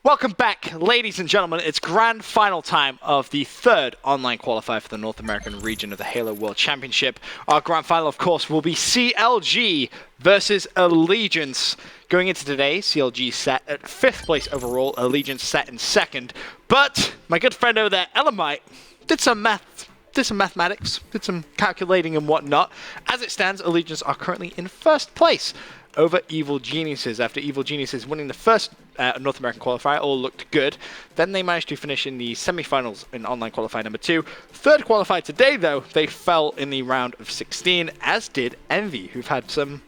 Welcome back, ladies and gentlemen. It's grand final time of the third online qualifier for the North American region of the Halo World Championship. Our grand final, of course, will be CLG versus Allegiance. Going into today, CLG sat at 5th place overall, Allegiance sat in 2nd. But my good friend over there, Elamite, did some mathematics, did some calculating and whatnot. As it stands, Allegiance are currently in 1st place over Evil Geniuses. After Evil Geniuses winning the first North American qualifier, all looked good. Then they managed to finish in the semi-finals in online qualifier number 2. Third qualifier today, though, they fell in the round of 16, as did Envy, who've had some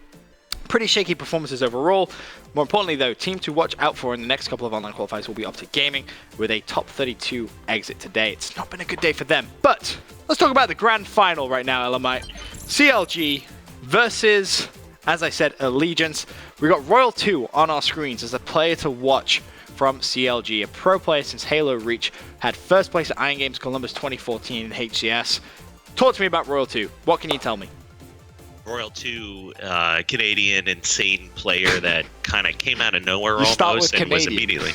pretty shaky performances overall. More importantly, though, team to watch out for in the next couple of online qualifiers will be Optic Gaming with a top 32 exit today. It's not been a good day for them. But let's talk about the grand final right now, Elamite. CLG versus, as I said, Allegiance. We got Royal 2 on our screens as a player to watch from CLG, a pro player since Halo Reach, had 1st place at Iron Games Columbus 2014 in HCS. Talk to me about Royal 2. What can you tell me? Royal 2, Canadian insane player that kind of came out of nowhere almost and was immediately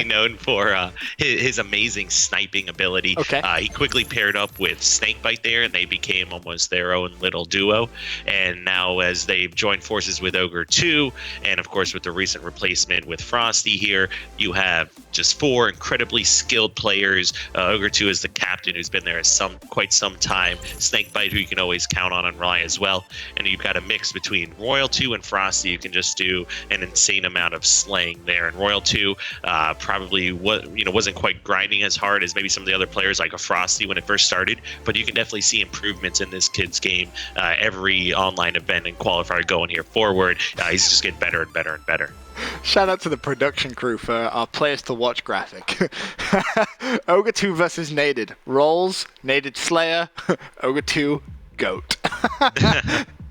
known for his amazing sniping ability. He quickly paired up with Snakebite there, and they became almost their own little duo. And now as they've joined forces with Ogre 2, and of course with the recent replacement with Frosty here, you have just 4 incredibly skilled players. Ogre 2 is the captain who's been there quite some time. Snakebite, who you can always count on and rely as well. And you've got a mix between Royal 2 and Frosty. You can just do an insane amount of slaying there. And Royal 2 probably wasn't quite grinding as hard as maybe some of the other players like a Frosty when it first started, but you can definitely see improvements in this kid's game. Every online event and qualifier going here forward, he's just getting better and better and better. Shout out to the production crew for our players to watch graphic. Ogre 2 versus Naded. Rolls, Naded Slayer, Ogre 2, GOAT.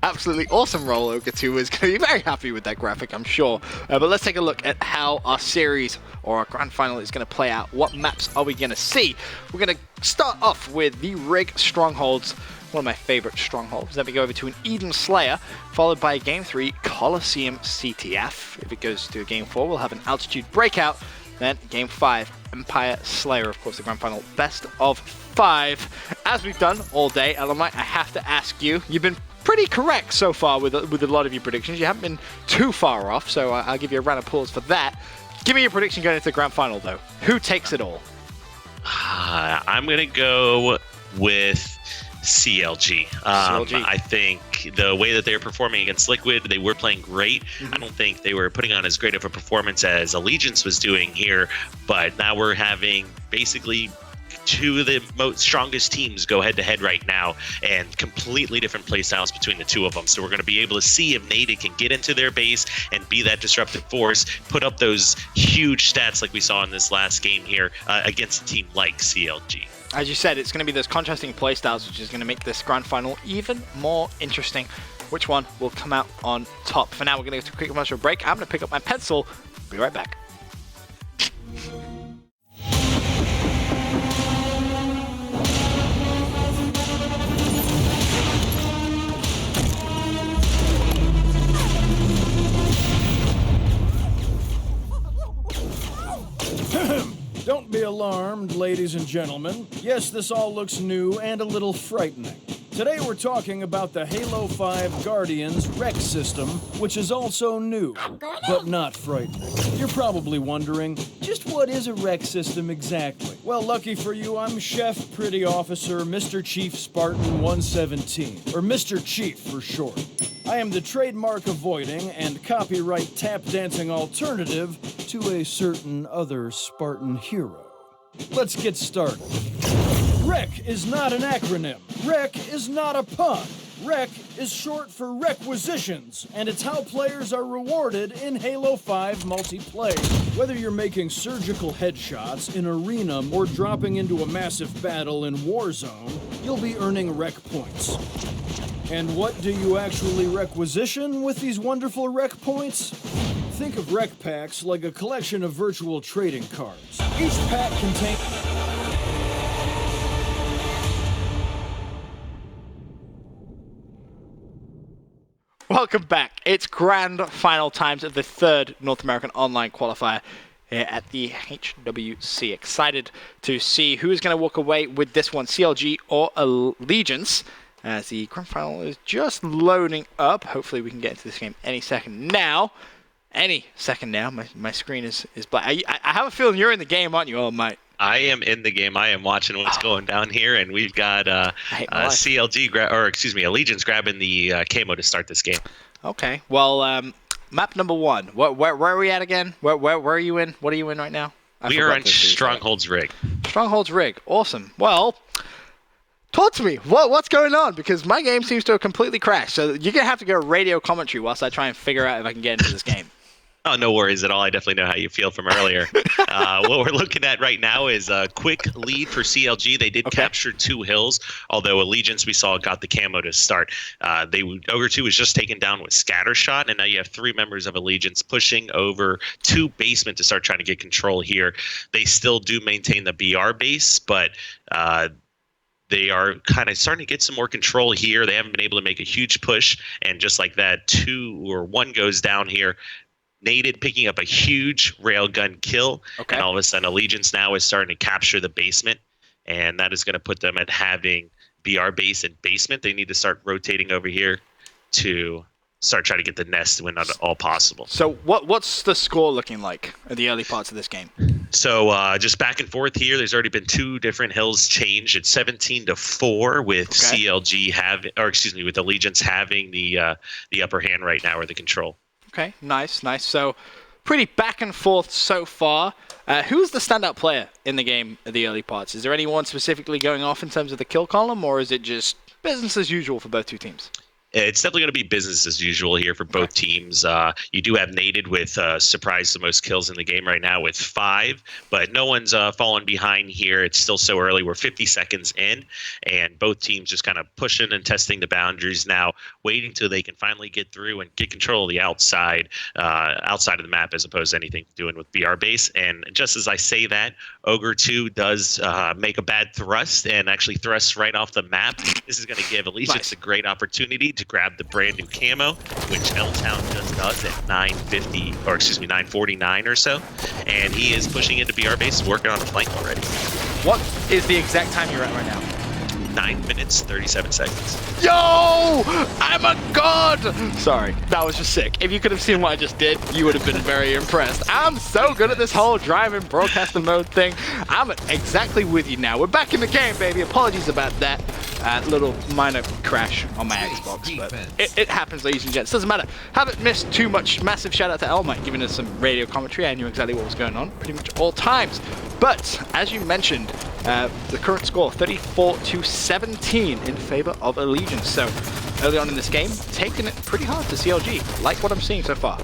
Absolutely awesome roll. Ogre 2 is going to be very happy with that graphic, I'm sure. But let's take a look at how our series or our grand final is going to play out. What maps are we going to see? We're going to start off with the Rig Strongholds, one of my favorite strongholds. Then we go over to an Eden Slayer, followed by Game 3, Coliseum CTF. If it goes to Game 4, we'll have an Altitude Breakout. Then Game 5, Empire Slayer, of course, the grand final, best of 5. As we've done all day, Elamite, I have to ask you, you've been pretty correct so far with a lot of your predictions. You haven't been too far off, so I'll give you a round of applause for that. Give me your prediction going into the grand final, though. Who takes it all? I'm going to go with CLG. I think the way that they're performing against Liquid, they were playing great. I don't think they were putting on as great of a performance as Allegiance was doing here, but now we're having basically 2 of the most strongest teams go head-to-head right now, and completely different play styles between the 2 of them. So we're going to be able to see if Naded can get into their base and be that disruptive force, put up those huge stats like we saw in this last game here against a team like CLG. As you said, it's going to be those contrasting playstyles, which is going to make this grand final even more interesting. Which one will come out on top? For now, we're going to go to a quick commercial break. I'm going to pick up my pencil. Be right back. Don't be alarmed, ladies and gentlemen. Yes, this all looks new and a little frightening. Today we're talking about the Halo 5 Guardians rec system, which is also new, but not frightening. You're probably wondering, just what is a rec system exactly? Well, lucky for you, I'm Chef Pretty Officer Mr. Chief Spartan 117, or Mr. Chief for short. I am the trademark avoiding and copyright tap dancing alternative to a certain other Spartan hero. Let's get started. REC is not an acronym. REC is not a pun. REC is short for requisitions, and it's how players are rewarded in Halo 5 multiplayer. Whether you're making surgical headshots in Arena or dropping into a massive battle in Warzone, you'll be earning REC points. And what do you actually requisition with these wonderful REC points? Think of REC packs like a collection of virtual trading cards. Each pack contains... Welcome back. It's grand final times of the third North American online qualifier here at the HWC. Excited to see who is going to walk away with this one, CLG or Allegiance, as the grand final is just loading up. Hopefully we can get into this game any second now. My screen is black. I have a feeling you're in the game, aren't you, old mate? I am in the game. I am watching what's going down here, and we've got CLG, Allegiance grabbing the camo to start this game. Okay. Well, map number 1. Where are we at again? Where are you in? What are you in right now? We are on Strongholds Rig. Strongholds Rig. Awesome. Well, talk to me. What's going on? Because my game seems to have completely crashed. So you're going to have to go radio commentary whilst I try and figure out if I can get into this game. Oh, no worries at all. I definitely know how you feel from earlier. What we're looking at right now is a quick lead for CLG. They did capture 2 hills, although Allegiance, we saw, got the camo to start. Ogre 2 was just taken down with scatter shot, and now you have 3 members of Allegiance pushing over to basement to start trying to get control here. They still do maintain the BR base, but they are kind of starting to get some more control here. They haven't been able to make a huge push, and just like that, 1 goes down here. Naded picking up a huge railgun kill, and all of a sudden Allegiance now is starting to capture the basement, and that is going to put them at having BR base and basement. They need to start rotating over here to start trying to get the nest when not at all possible. So what's the score looking like at the early parts of this game? So just back and forth here. There's already been 2 different hills changed. It's 17-4 with CLG with Allegiance having the upper hand right now, or the control. Okay, nice. So pretty back and forth so far. Who's the standout player in the game at the early parts? Is there anyone specifically going off in terms of the kill column, or is it just business as usual for both 2 teams? It's definitely going to be business as usual here for both teams. You do have Naded with surprise the most kills in the game right now with 5, but no one's fallen behind here. It's still so early. We're 50 seconds in, and both teams just kind of pushing and testing the boundaries now, waiting till they can finally get through and get control of the outside of the map, as opposed to anything doing with BR base. And just as I say that, Ogre 2 does make a bad thrust and actually thrusts right off the map. This is going to give Allegiance a great opportunity to grab the brand new camo, which L-Town just does at 949 or so, and he is pushing into BR base, working on a flank already. What is the exact time you're at right now? 9 minutes, 37 seconds. Yo! I'm a god! Sorry, that was just sick. If you could have seen what I just did, you would have been very impressed. I'm so good at this whole driving broadcaster mode thing. I'm exactly with you now. We're back in the game, baby. Apologies about that little minor crash on my Xbox, but it happens, ladies and gents. Doesn't matter. Haven't missed too much. Massive shout out to Elmite giving us some radio commentary. I knew exactly what was going on pretty much all times. But as you mentioned, the current score 34-17 in favor of Allegiance. So early on in this game, taking it pretty hard to CLG. Like what I'm seeing so far.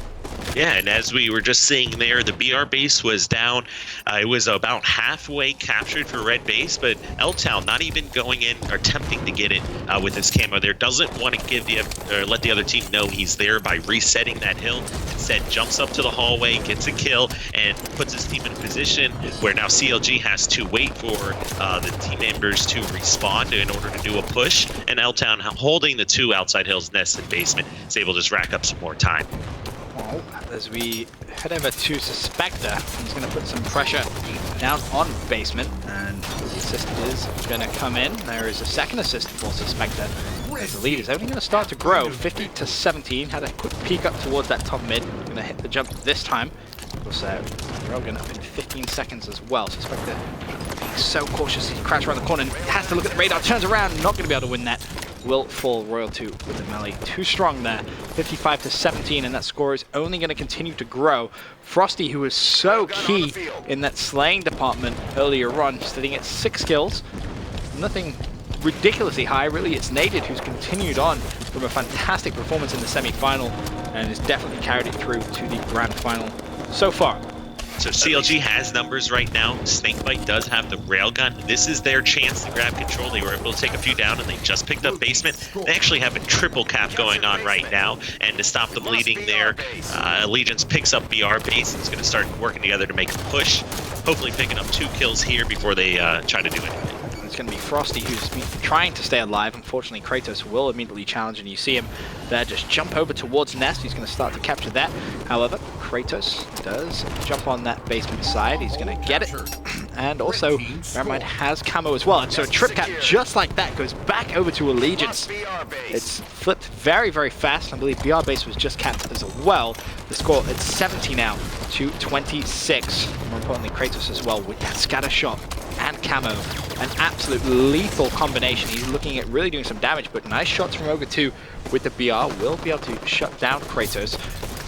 Yeah, and as we were just seeing there, the BR base was down. It was about halfway captured for red base, but L-Town not even going in or attempting to get it with his camo there. Doesn't want to give let the other team know he's there by resetting that hill. Instead, jumps up to the hallway, gets a kill, and puts his team in a position where now CLG has to wait for the team members to respawn in order to do a push. And L-Town, holding the 2 outside hills, nest and basement, is able to just rack up some more time. As we head over to Suspector, he's going to put some pressure down on basement, and the assist is going to come in. There is a second assist for Suspector. The lead is only going to start to grow, 50-17. Had a quick peek up towards that top mid. Going to hit the jump this time. Of course, Rogan up in 15 seconds as well. Suspector being so cautious, he crashed around the corner and has to look at the radar, turns around, not going to be able to win that. Will fall Royal 2 with the melee. Too strong there, 55-17, and that score is only going to continue to grow. Frosty, who was so key in that slaying department earlier on, sitting at 6 kills. Nothing ridiculously high, really. It's Naded who's continued on from a fantastic performance in the semi-final and has definitely carried it through to the grand final so far. So CLG has numbers right now. Snakebite does have the railgun. This is their chance to grab control. They were able to take a few down, and they just picked up basement. They actually have a triple cap going on right now, and to stop the bleeding there, Allegiance picks up BR base and is going to start working together to make a push. Hopefully picking up 2 kills here before they try to do anything. It's going to be Frosty who's trying to stay alive. Unfortunately, Kratos will immediately challenge, and you see him there just jump over towards Nest. He's going to start to capture that. However, Kratos does jump on that basement side. He's going to get it. And also, bear in mind, has camo as well. And so a trip cap just like that goes back over to Allegiance. It's flipped very, very fast. I believe BR base was just capped as well. The score, it's 70 now to 26. More importantly, Kratos as well with that scatter shot and camo. An absolute lethal combination. He's looking at really doing some damage, but nice shots from Ogre 2 with the BR. Will be able to shut down Kratos.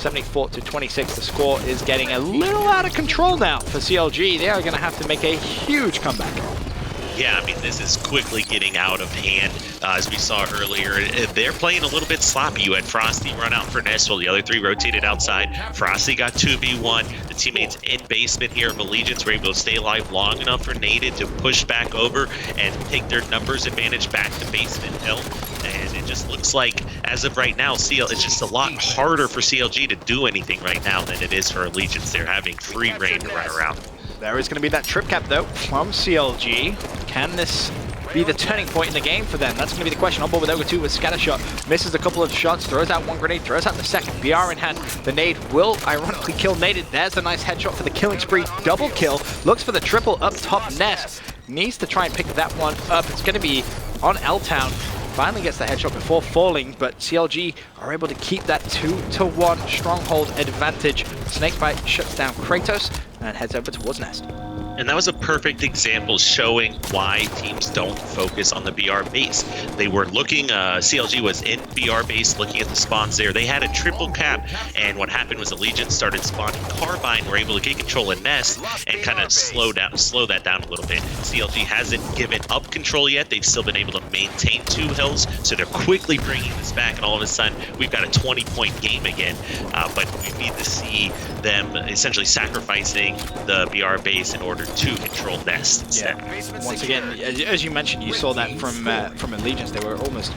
74 to 26. The score is getting a little out of control now for CLG. They are going to have to make a huge comeback. Yeah, I mean, this is quickly getting out of hand. As we saw earlier, they're playing a little bit sloppy. You had Frosty run out for Nest while the other three rotated outside. Frosty got 2v1. The teammates in basement here of Allegiance were able to stay alive long enough for Nated to push back over and take their numbers advantage back to basement hill. And it just looks like, as of right now, it's just a lot harder for CLG to do anything right now than it is for Allegiance. They're having free reign to run around. There is going to be that trip cap, though, from CLG. Can this be the turning point in the game for them? That's going to be the question. On board with Ogre 2 with scatter shot. Misses a couple of shots, throws out one grenade, throws out the second. BR in hand. The nade will ironically kill Nated. There's a nice headshot for the killing spree. Double kill. Looks for the triple up top. Nest needs to try and pick that one up. It's going to be on L-Town. Finally gets the headshot before falling, but CLG are able to keep that 2-1 stronghold advantage. Snakebite shuts down Kratos and heads over towards Nest. And that was a perfect example showing why teams don't focus on the BR base. They were looking, CLG was in BR base looking at the spawns there. They had a triple cap, and what happened was Allegiance started spawning Carbine, were able to get control of Nest and kind of slow that down a little bit. CLG hasn't given up control yet. They've still been able to maintain 2 hills, so they're quickly bringing this back, and all of a sudden we've got a 20-point game again. But we need to see them essentially sacrificing the BR base in order to control Nest instead. Yeah. Once again, as you mentioned, you saw that from Allegiance. They were almost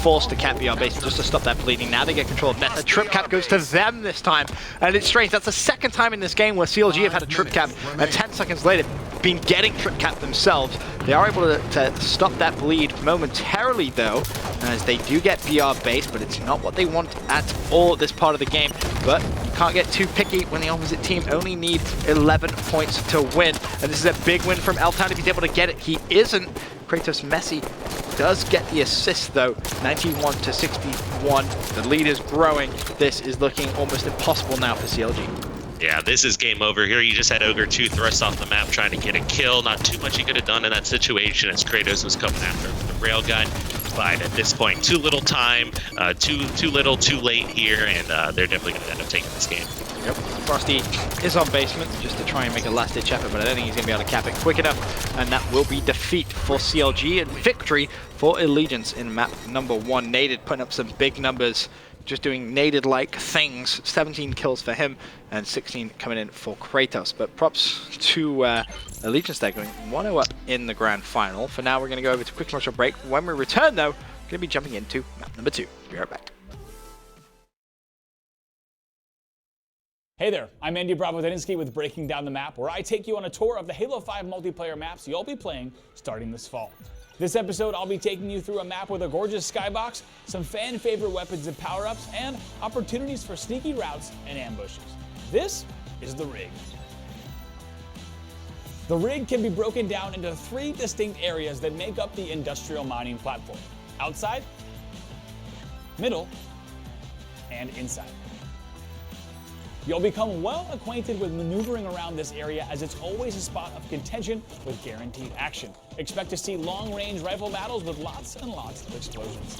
forced to cap BR base just to stop that bleeding. Now they get control of Nest. The trip cap goes to them this time, and it's strange. That's the second time in this game where CLG have had a trip cap, and 10 seconds later, been getting trip cap themselves. They are able to stop that bleed momentarily, though, as they do get BR base, but it's not what they want at all at this part of the game. But you can't get too picky when the opposite team only need 11 points to win. And this is a big win from L-Town if he's able to get it. He isn't. Kratos Messi does get the assist, though. 91 to 61. The lead is growing. This is looking almost impossible now for CLG. Yeah, this is game over here. You just had Ogre 2 thrust off the map trying to get a kill. Not too much he could have done in that situation as Kratos was coming after him with the railgun. But at this point, too little time, too little, too late here, and they're definitely going to end up taking this game. Yep, Frosty is on basement just to try and make a last-ditch effort, but I don't think he's going to be able to cap it quick enough, and that will be defeat for CLG and victory for Allegiance in map number 1. Nated putting up some big numbers, just doing Nated-like things. 17 kills for him and 16 coming in for Kratos. But props to Allegiance there, going 1-0 up in the grand final. For now, we're going to go over to a quick commercial break. When we return, though, we're going to be jumping into map number 2. Be right back. Hey there, I'm Andy Bravo-Deninsky with Breaking Down the Map, where I take you on a tour of the Halo 5 multiplayer maps you'll be playing starting this fall. This episode, I'll be taking you through a map with a gorgeous skybox, some fan-favorite weapons and power-ups, and opportunities for sneaky routes and ambushes. This is the Rig. The Rig can be broken down into 3 distinct areas that make up the industrial mining platform: outside, middle, and inside. You'll become well acquainted with maneuvering around this area, as it's always a spot of contention with guaranteed action. Expect to see long-range rifle battles with lots and lots of explosions.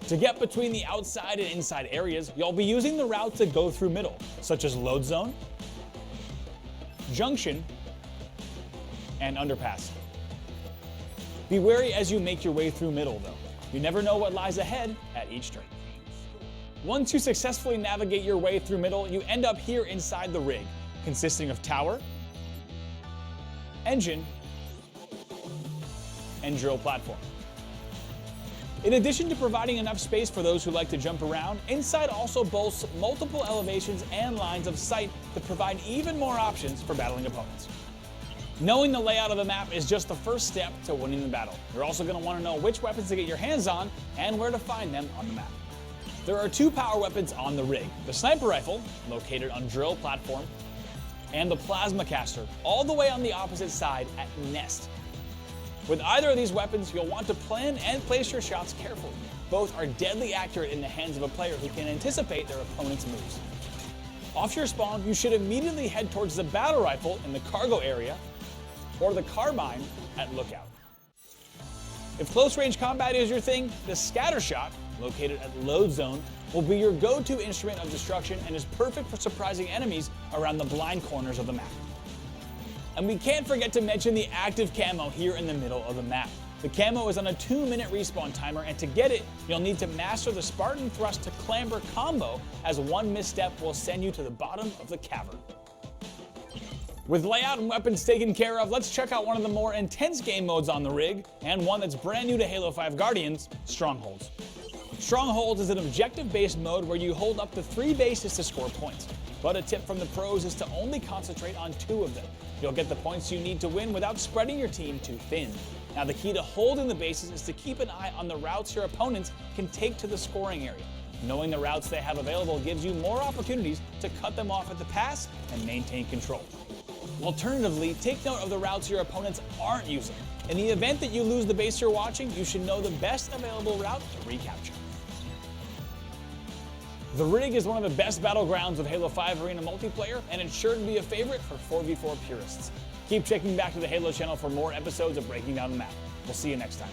To get between the outside and inside areas, you'll be using the routes that go through middle, such as load zone, junction, and underpass. Be wary as you make your way through middle, though. You never know what lies ahead at each turn. Once you successfully navigate your way through middle, you end up here inside the Rig, consisting of tower, engine, and drill platform. In addition to providing enough space for those who like to jump around, inside also boasts multiple elevations and lines of sight that provide even more options for battling opponents. Knowing the layout of the map is just the first step to winning the battle. You're also going to want to know which weapons to get your hands on and where to find them on the map. There are 2 power weapons on the rig: the sniper rifle, located on drill platform, and the plasma caster, all the way on the opposite side at nest. With either of these weapons, you'll want to plan and place your shots carefully. Both are deadly accurate in the hands of a player who can anticipate their opponent's moves. Off your spawn, you should immediately head towards the battle rifle in the cargo area, or the carbine at lookout. If close range combat is your thing, the scatter shot, located at load zone, will be your go-to instrument of destruction and is perfect for surprising enemies around the blind corners of the map. And we can't forget to mention the active camo here in the middle of the map. The camo is on a 2-minute respawn timer, and to get it, you'll need to master the Spartan Thrust to Clamber combo, as one misstep will send you to the bottom of the cavern. With layout and weapons taken care of, let's check out one of the more intense game modes on the rig, and one that's brand new to Halo 5 Guardians, Strongholds. Strongholds is an objective-based mode where you hold up to 3 bases to score points. But a tip from the pros is to only concentrate on 2 of them. You'll get the points you need to win without spreading your team too thin. Now, the key to holding the bases is to keep an eye on the routes your opponents can take to the scoring area. Knowing the routes they have available gives you more opportunities to cut them off at the pass and maintain control. Alternatively, take note of the routes your opponents aren't using. In the event that you lose the base you're watching, you should know the best available route to recapture. The rig is one of the best battlegrounds of Halo 5 Arena multiplayer, and it's sure to be a favorite for 4v4 purists. Keep checking back to the Halo channel for more episodes of Breaking Down the Map. We'll see you next time.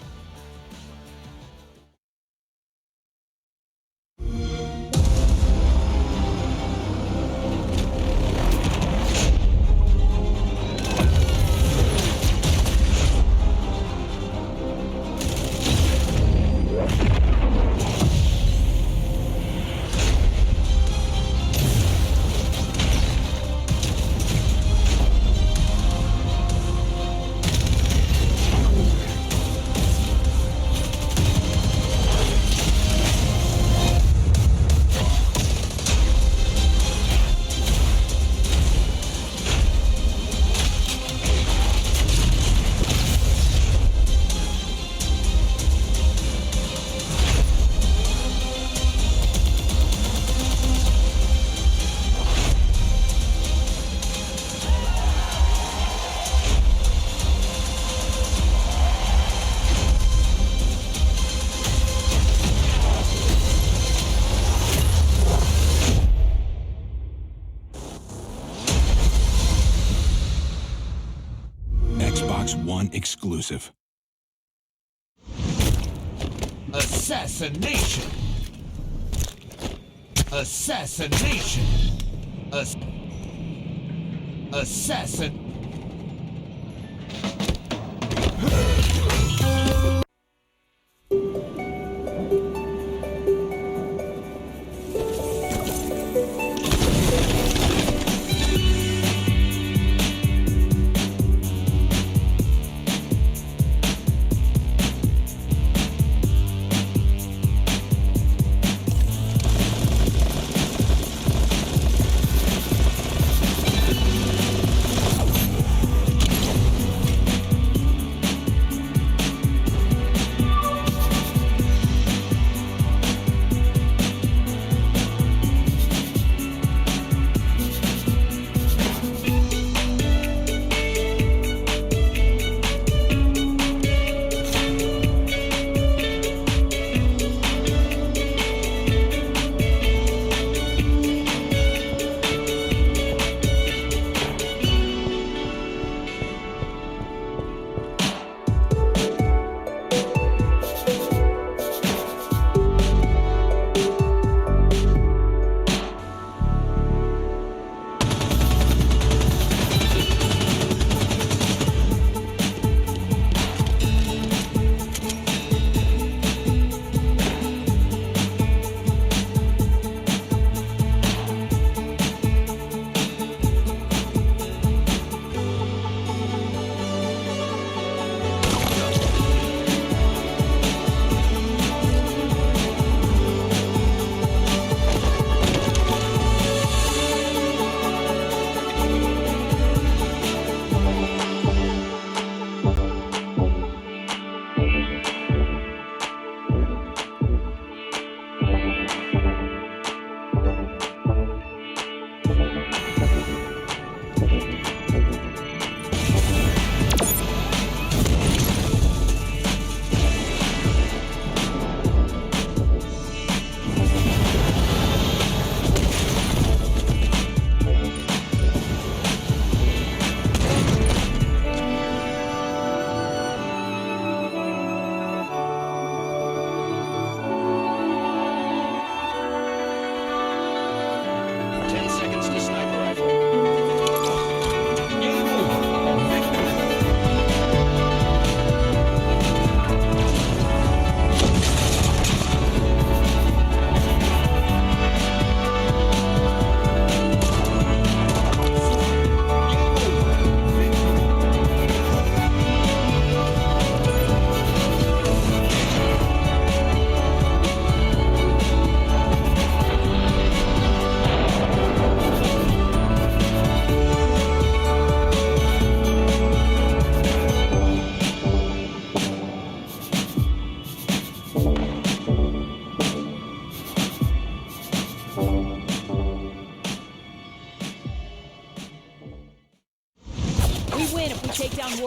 One exclusive. Assassination! Assassination! Assassin!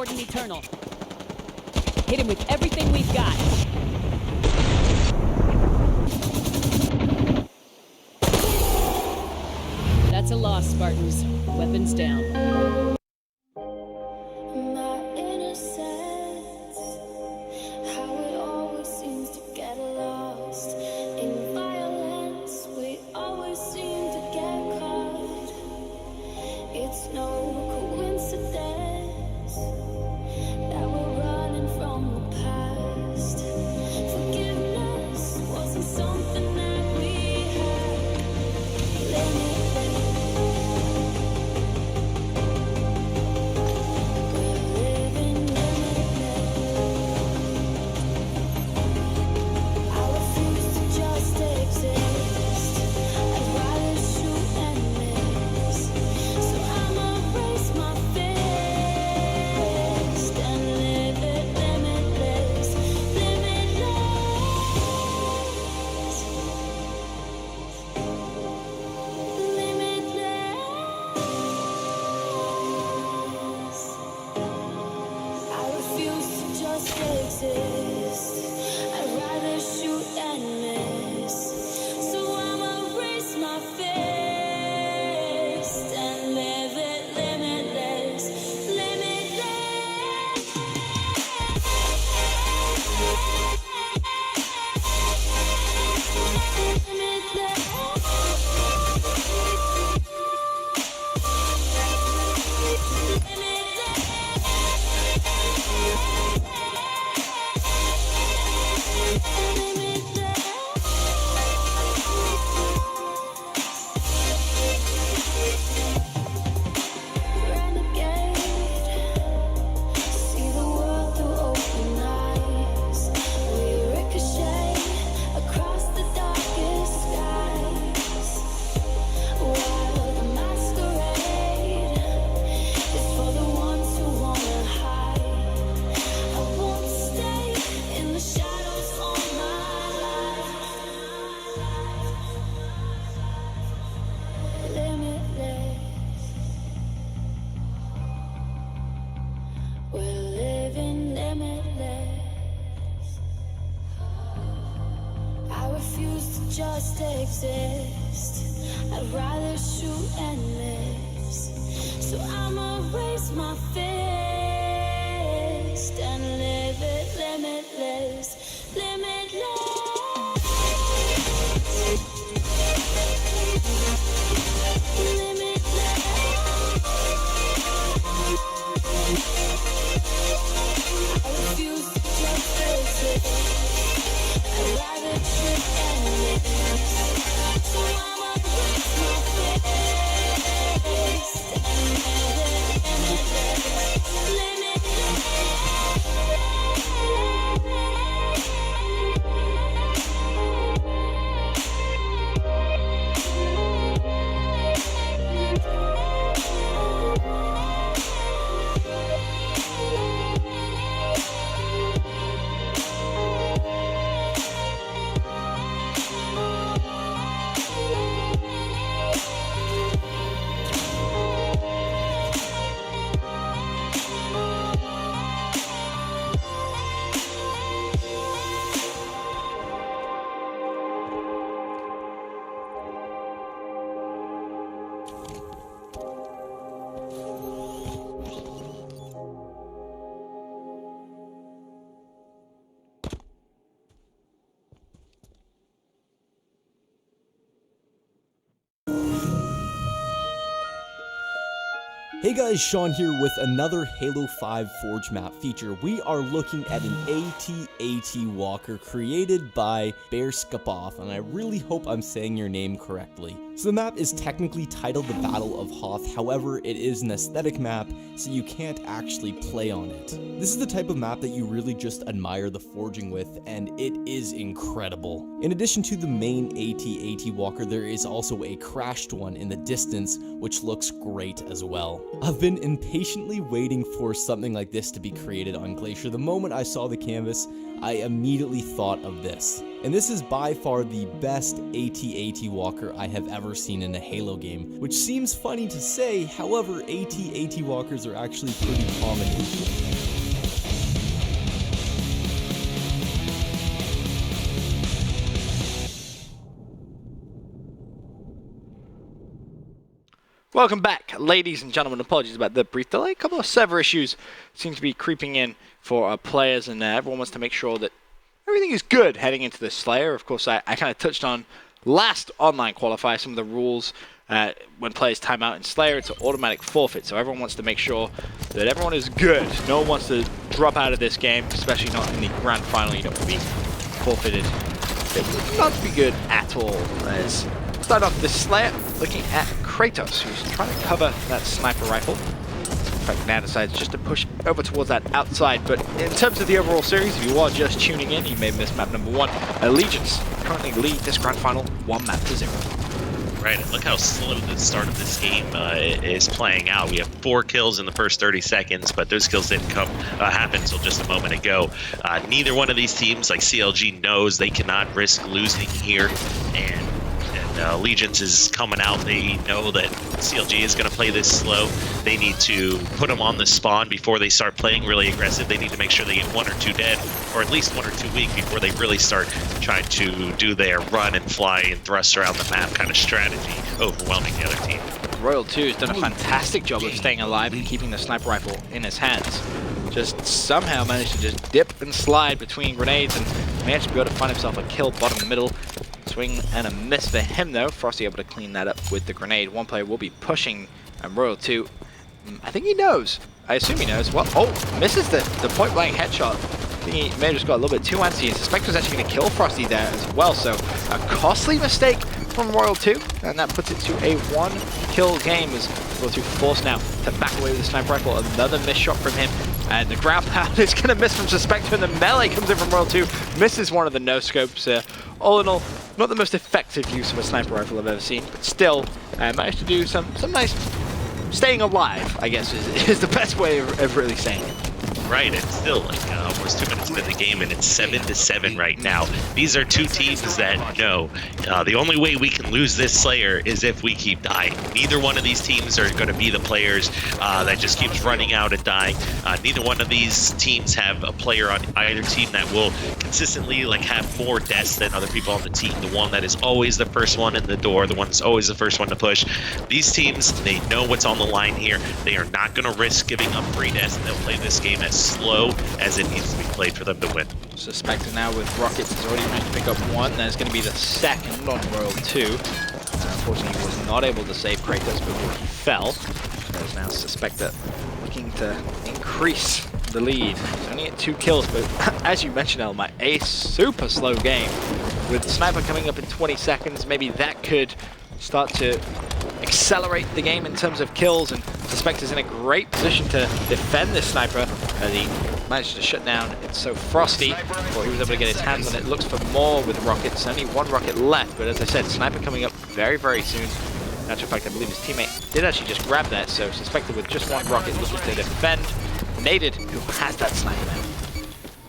Sword and Eternal. Hit him with everything we've got. That's a loss, Spartans. Weapons down. Just exist. I'd rather shoot and miss. So I'ma raise my fist and live it limitless, limitless. I refuse to just exist. I'd rather shoot and miss. So I'ma raise my fist and live it limitless, Hey guys, Sean here with another Halo 5 Forge map feature. We are looking at an AT-AT Walker created by Bear Skapoff, and I really hope I'm saying your name correctly. So the map is technically titled the Battle of Hoth, however it is an aesthetic map, so you can't actually play on it. This is the type of map that you really just admire the forging with, and it is incredible. In addition to the main AT-AT Walker, there is also a crashed one in the distance, which looks great as well. I've been impatiently waiting for something like this to be created on Glacier. The moment I saw the canvas, I immediately thought of this. And this is by far the best AT-AT Walker I have ever seen in a Halo game, which seems funny to say, however, AT-AT Walkers are actually pretty common. Welcome back, ladies and gentlemen. Apologies about the brief delay. A couple of server issues seem to be creeping in for our players, and everyone wants to make sure that everything is good heading into the Slayer. Of course, I kind of touched on last online qualifier some of the rules. When players time out in Slayer, it's an automatic forfeit, so everyone wants to make sure that everyone is good. No one wants to drop out of this game, especially not in the grand final. You don't want to be forfeited. It would not be good at all. Let's start off the Slayer looking at Kratos, who's trying to cover that sniper rifle. In fact, now decides just to push over towards that outside. But in terms of the overall series, if you are just tuning in, you may have missed map number 1. Allegiance currently lead this grand final 1-0. Right, and look how slow the start of this game is playing out. We have 4 kills in the first 30 seconds, but those kills didn't happen until just a moment ago. Neither one of these teams, like CLG, knows they cannot risk losing here, and Allegiance is coming out. They know that CLG is going to play this slow. They need to put them on the spawn before they start playing really aggressive. They need to make sure they get 1 or 2 dead, or at least 1 or 2 weak before they really start trying to do their run and fly and thrust around the map kind of strategy, overwhelming the other team. Royal 2 has done a fantastic job of staying alive and keeping the sniper rifle in his hands. Just somehow managed to just dip and slide between grenades and managed to be able to find himself a kill bottom middle. Swing and a miss for him though. Frosty able to clean that up with the grenade. One player will be pushing Royal 2. I think he knows. I assume he knows. Well, oh, misses the point blank headshot. I think he may have just got a little bit too antsy, and Suspect was actually going to kill Frosty there as well. So a costly mistake from Royal 2, and that puts it to a 1-kill game as Royal 2 forced now to back away with the sniper rifle. Another miss shot from him, and the ground pound is going to miss from Suspect, and the melee comes in from Royal 2, misses one of the no-scopes. All in all, not the most effective use of a sniper rifle I've ever seen, but still managed to do some nice staying alive, I guess, is the best way of really saying it. Right, it's still like almost 2 minutes into the game, and it's 7-7 right now. These are 2 teams that know the only way we can lose this Slayer is if we keep dying. Neither one of these teams are going to be the players that just keeps running out and dying. Neither one of these teams have a player on either team that will consistently have more deaths than other people on the team. The one that is always the first one in the door, the one that's always the first one to push. These teams, they know what's on the line here. They are not going to risk giving up free deaths, and they'll play this game as slow as it needs to be played for them to win. Suspected now with rockets has already managed to pick up 1. That's going to be the second on Royal 2. Unfortunately, he was not able to save Kratos before he fell. There's now Suspected looking to increase the lead. He's only at 2 kills, but as you mentioned, Elma, a super slow game. With Sniper coming up in 20 seconds, maybe that could start to accelerate the game in terms of kills, and Suspect is in a great position to defend this Sniper as he managed to shut down It's So Frosty before he was able to get his hands on it. Looks for more with rockets, only 1 rocket left, but as I said, Sniper coming up very, very soon. Natural fact, I believe his teammate did actually just grab that, so Suspected with just 1 rocket looking to defend. Naded, who has that Sniper now.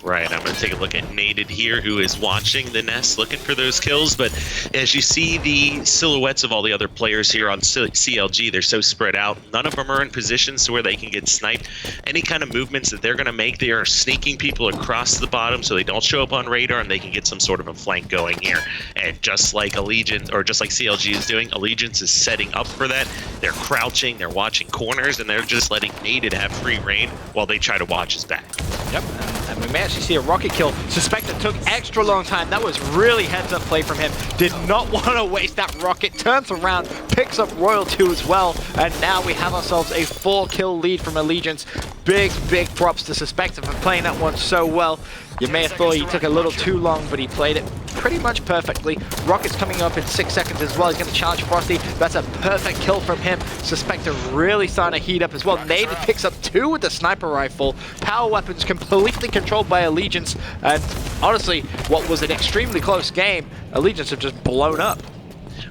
Right, I'm going to take a look at Naded here, who is watching the nest, looking for those kills. But as you see the silhouettes of all the other players here on CLG, they're so spread out. None of them are in positions to where they can get sniped. Any kind of movements that they're going to make, they are sneaking people across the bottom so they don't show up on radar and they can get some sort of a flank going here. And just like Allegiance, or just like CLG is doing, Allegiance is setting up for that. They're crouching, they're watching corners, and they're just letting Naded have free reign while they try to watch his back. Yep, and we may actually see a rocket kill. Suspected took extra long time. That was really heads-up play from him. Did not want to waste that rocket. Turns around, picks up Royal 2 as well, and now we have ourselves a 4-kill lead from Allegiance. Big props to Suspected for playing that one so well. You may have thought he took a little too long, but he played it pretty much perfectly. Rocket's coming up in 6 seconds as well. He's going to challenge Frosty. That's a perfect kill from him. Suspected really starting to heat up as well. Naded picks up 2 with the sniper rifle. Power weapons completely controlled by Allegiance. And honestly, what was an extremely close game, Allegiance have just blown up.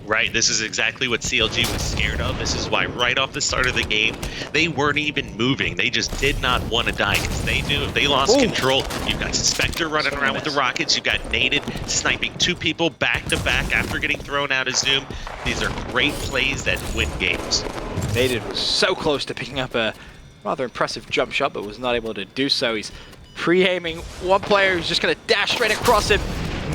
Right, this is exactly what CLG was scared of. This is why right off the start of the game, they weren't even moving. They just did not want to die because they knew if they lost control, you've got Suspector running around with the rockets, you've got Naded sniping 2 people back to back after getting thrown out of Zoom. These are great plays that win games. Naded was so close to picking up a rather impressive jump shot, but was not able to do so. He's pre-aiming 1 player who's just going to dash straight across him.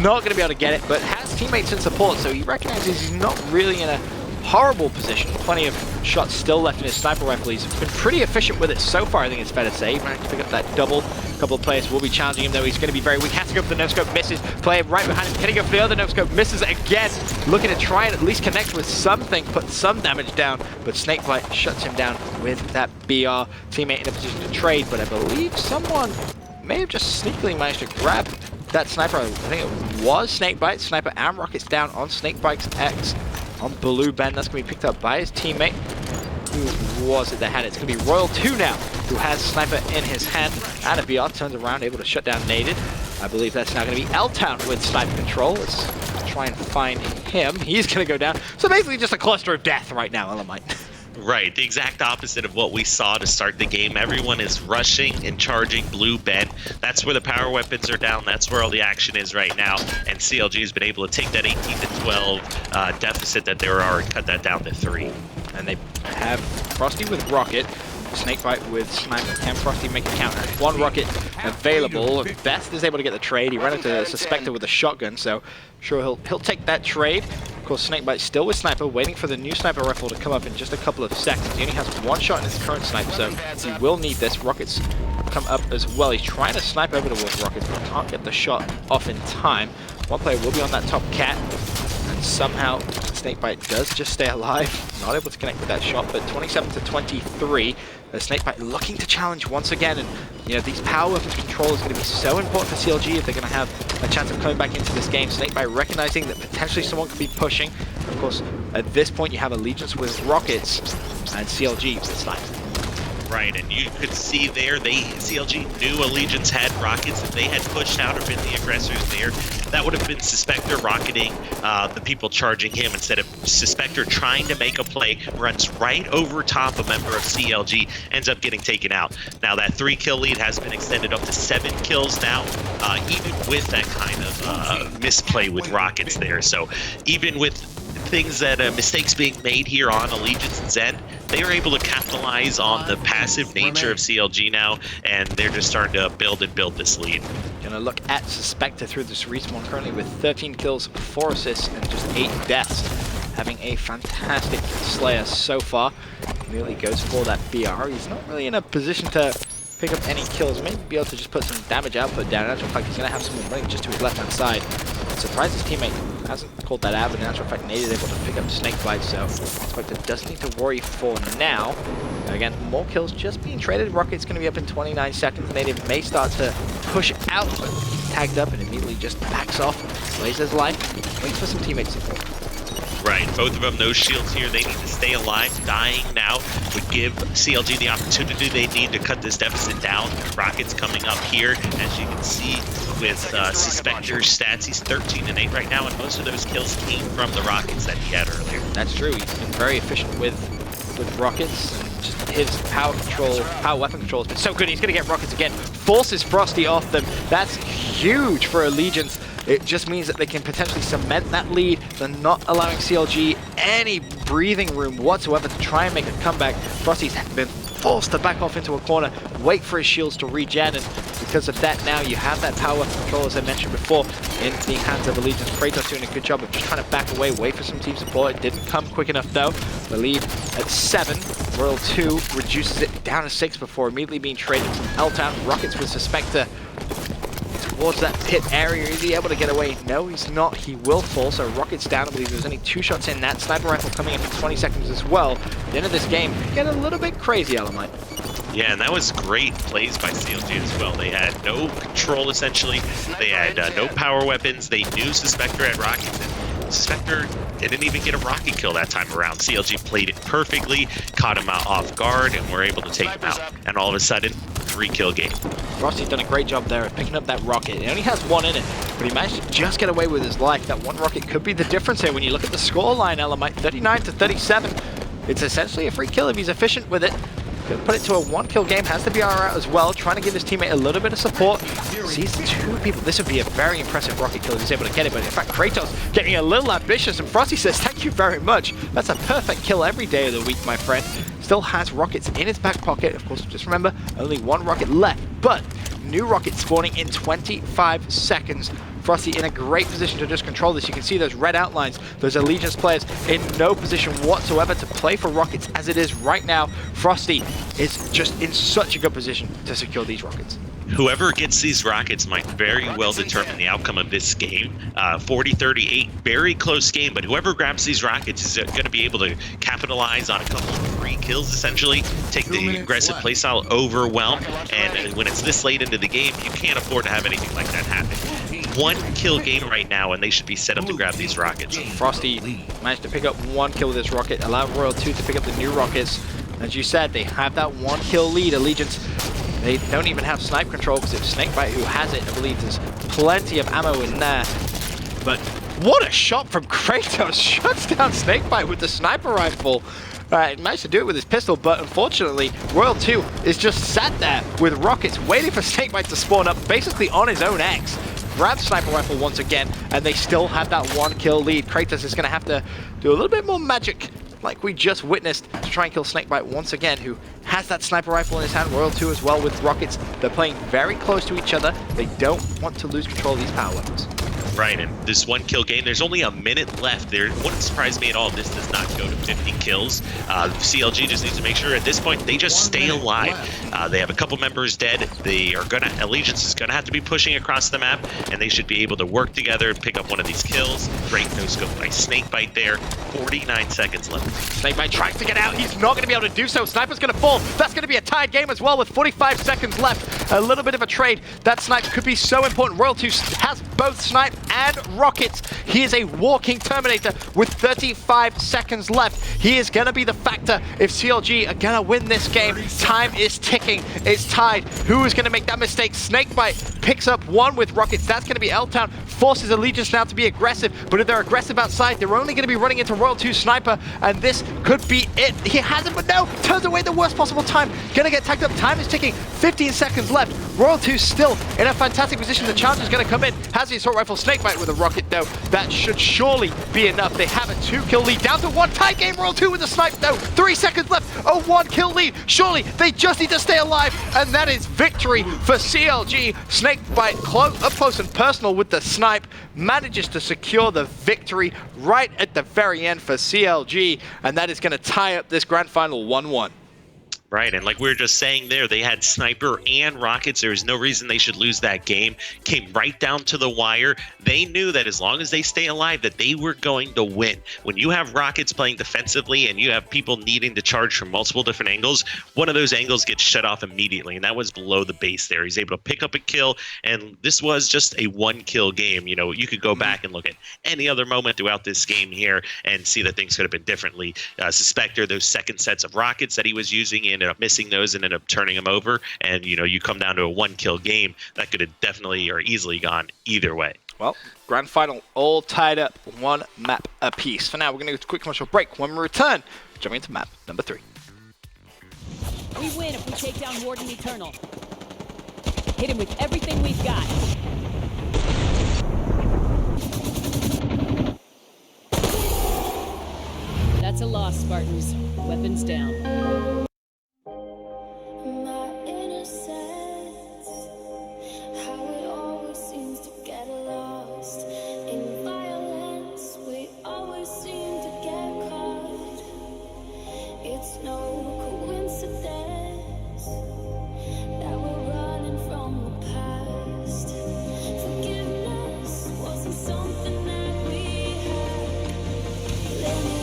Not going to be able to get it, but has teammates in support, so he recognizes he's not really in a horrible position. Plenty of shots still left in his sniper rifle. He's been pretty efficient with it so far, I think it's fair to say. He managed to pick up that double. A couple of players will be challenging him, though. He's going to be very weak. Has to go for the no-scope, misses. Player right behind him. Can he go for the other no-scope? Misses it again. Looking to try and at least connect with something, put some damage down. But Snakebite shuts him down with that BR. Teammate in a position to trade, but I believe someone may have just sneakily managed to grab that sniper. I think it was Snakebite. Sniper and rockets down on Snakebite's X on Blue Ben. That's going to be picked up by his teammate. Who was it that had it? It's going to be Royal 2 now, who has Sniper in his hand. And a BR turns around, able to shut down Naded. I believe that's now going to be L-Town with Sniper control. Let's try and find him. He's going to go down. So basically just a cluster of death right now, Elamite. Right, the exact opposite of what we saw to start the game. Everyone is rushing and charging Blue Ben. That's where the power weapons are down. That's where all the action is right now. And CLG has been able to take that 18-12 deficit that they were already, cut that down to 3. And they have Frosty with Rocket, Snakebite with Sniper. Can Frosty make a counter? One rocket available. Best is able to get the trade. He ran into Suspector with a shotgun, so sure he'll take that trade. Of course, Snakebite still with Sniper, waiting for the new Sniper rifle to come up in just a couple of seconds. He only has one shot in his current Sniper, so he will need this. Rockets come up as well. He's trying to snipe over towards Rockets, but can't get the shot off in time. One player will be on that top cat, and somehow Snakebite does just stay alive. Not able to connect with that shot, but 27-23. Snakebite looking to challenge once again, and you know, these power weapons control is going to be so important for CLG if they're going to have a chance of coming back into this game. Snakebite recognizing that potentially someone could be pushing. Of course, at this point you have Allegiance with Rockets and CLG with Sniper. Right, and you could see there, CLG knew Allegiance had rockets. If they had pushed out or been the aggressors there, that would have been Suspector rocketing the people charging him instead of Suspector trying to make a play, runs right over top a member of CLG, ends up getting taken out. Now that 3-kill lead has been extended up to 7 kills now, even with that kind of misplay with rockets there. So even with things that mistakes being made here on Allegiance's end, they are able to capitalize on the passive nature of CLG now, and they're just starting to build this lead. Gonna look at Suspector through this respawn, currently with 13 kills, 4 assists, and just 8 deaths. Having a fantastic Slayer so far. Really goes for that BR. He's not really in a position to pick up any kills. Maybe be able to just put some damage output down. In actual fact, he's gonna have someone running just to his left-hand side. Surprised his teammate hasn't called that out, but in actual fact, Nate is able to pick up Snakebite, so Spectre doesn't need to worry for now. Again, more kills just being traded. Rocket's going to be up in 29 seconds. Native may start to push out, but tagged up and immediately just backs off. Plays his life, waits for some teammate support. Right, both of them, no shields here. They need to stay alive. Dying now would give CLG the opportunity they need to cut this deficit down. Rockets coming up here, as you can see with Suspector's stats. He's 13-8 right now, and most of those kills came from the rockets that he had earlier. That's true. He's been very efficient with rockets, and just his power weapon control has been so good. He's going to get rockets again. Forces Frosty off them. That's huge for Allegiance. It just means that they can potentially cement that lead. They're not allowing CLG any breathing room whatsoever to try and make a comeback. Frosty's been forced to back off into a corner, wait for his shields to regen, and because of that now you have that power weapon control, as I mentioned before, in the hands of Allegiance. Kratos doing a good job of just trying to back away, wait for some team support. It didn't come quick enough though. The lead at 7. Royal 2 reduces it down to 6 before immediately being traded from L-Town. Rockets with Suspector towards that pit area. Is he able to get away? No, he's not. He will fall, so Rockets down. I believe there's only 2 shots in. That sniper rifle coming in 20 seconds as well. At the end of this game, get a little bit crazy, Elamite. Yeah, and that was great plays by CLG as well. They had no control, essentially. They had no power weapons. They knew Suspector had rockets, and Suspector didn't even get a rocket kill that time around. CLG played it perfectly, caught him out off guard, and were able to take him out. And all of a sudden, 3-kill game. Frosty's done a great job there of picking up that rocket. He only has 1 in it, but he managed to just get away with his life. That 1 rocket could be the difference here when you look at the scoreline, Elamite. 39-37. It's essentially a free kill if he's efficient with it. Could put it to a 1-kill game, has the BR out as well, trying to give his teammate a little bit of support. Sees 2 people. This would be a very impressive rocket kill if he's able to get it, but in fact Kratos getting a little ambitious, and Frosty says thank you very much. That's a perfect kill every day of the week, my friend. Still has rockets in his back pocket. Of course, just remember, only 1 rocket left, but new rocket spawning in 25 seconds Frosty in a great position to just control this. You can see those red outlines, those Allegiance players in no position whatsoever to play for Rockets as it is right now. Frosty is just in such a good position to secure these Rockets. Whoever gets these Rockets might very well determine the outcome of this game. 40-38, very close game, but whoever grabs these Rockets is going to be able to capitalize on a couple of free kills, essentially, take the aggressive playstyle, overwhelm, and when it's this late into the game, you can't afford to have anything like that happen. One kill game right now, and they should be set up to grab these Rockets. Frosty managed to pick up 1 kill with this rocket, allow Royal 2 to pick up the new Rockets. As you said, they have that 1 kill lead. Allegiance, they don't even have snipe control because it's Snakebite who has it. I believe there's plenty of ammo in there. But what a shot from Kratos! Shuts down Snakebite with the sniper rifle. Managed to do it with his pistol, but unfortunately, Royal 2 is just sat there with Rockets waiting for Snakebite to spawn up basically on his own X. Grabs sniper rifle once again, and they still have that 1 kill lead. Kratos is going to have to do a little bit more magic like we just witnessed to try and kill Snakebite once again, who has that sniper rifle in his hand. Royal 2 as well with Rockets. They're playing very close to each other. They don't want to lose control of these power weapons. Right, and this 1 kill game, there's only a minute left. There wouldn't surprise me at all if this does not go to 50 kills. CLG just needs to make sure at this point they just stay alive. They have a couple members dead. They are gonna, Allegiance is gonna have to be pushing across the map, and they should be able to work together and pick up one of these kills. Great no scope by Snakebite there. 49 seconds left. Snakebite tries to get out. He's not going to be able to do so. Sniper's going to fall. That's going to be a tied game as well with 45 seconds left. A little bit of a trade. That snipe could be so important. Royal 2 has both snipe and Rockets. He is a walking Terminator with 35 seconds left. He is going to be the factor if CLG are going to win this game. Time is ticking. It's tied. Who is going to make that mistake? Snakebite picks up 1 with Rockets. That's going to be L-Town. Forces Allegiance now to be aggressive, but if they're aggressive outside, they're only going to be running into Royal 2 Sniper, and this could be it. He has it, but no, turns away the worst possible time. Gonna get tagged up. Time is ticking. 15 seconds left. Royal 2 still in a fantastic position. The challenge is gonna come in. Has the assault rifle. Snakebite with a rocket, though. That should surely be enough. They have a 2-kill lead. Down to 1. Tie game. Royal 2 with a snipe, though. 3 seconds left. A 1-kill lead. Surely they just need to stay alive, and that is victory for CLG. Snakebite up close and personal with the snipe. Manages to secure the victory right at the very end for CLG, and that is going to tie up this grand final 1-1. Right, and like we were just saying there, they had Sniper and Rockets. There was no reason they should lose that game. Came right down to the wire. They knew that as long as they stay alive, that they were going to win. When you have Rockets playing defensively and you have people needing to charge from multiple different angles, one of those angles gets shut off immediately, and that was below the base there. He's able to pick up a kill, and this was just a 1-kill game. You know, you could go back and look at any other moment throughout this game here and see that things could have been differently. Suspector, those second sets of Rockets that he was using, ended up missing those and ended up turning them over, and you know, you come down to a 1-kill game that could have definitely or easily gone either way. Well, grand final all tied up, 1 map apiece. For now, we're going to go to a quick commercial break. When we return, jumping into map number 3. We win if we take down Warden Eternal. Hit him with everything we've got. That's a loss, Spartans. Weapons down. My innocence, how it always seems to get lost in violence. We always seem to get caught. It's no coincidence that we're running from the past. Forgiveness wasn't something that we had. Let me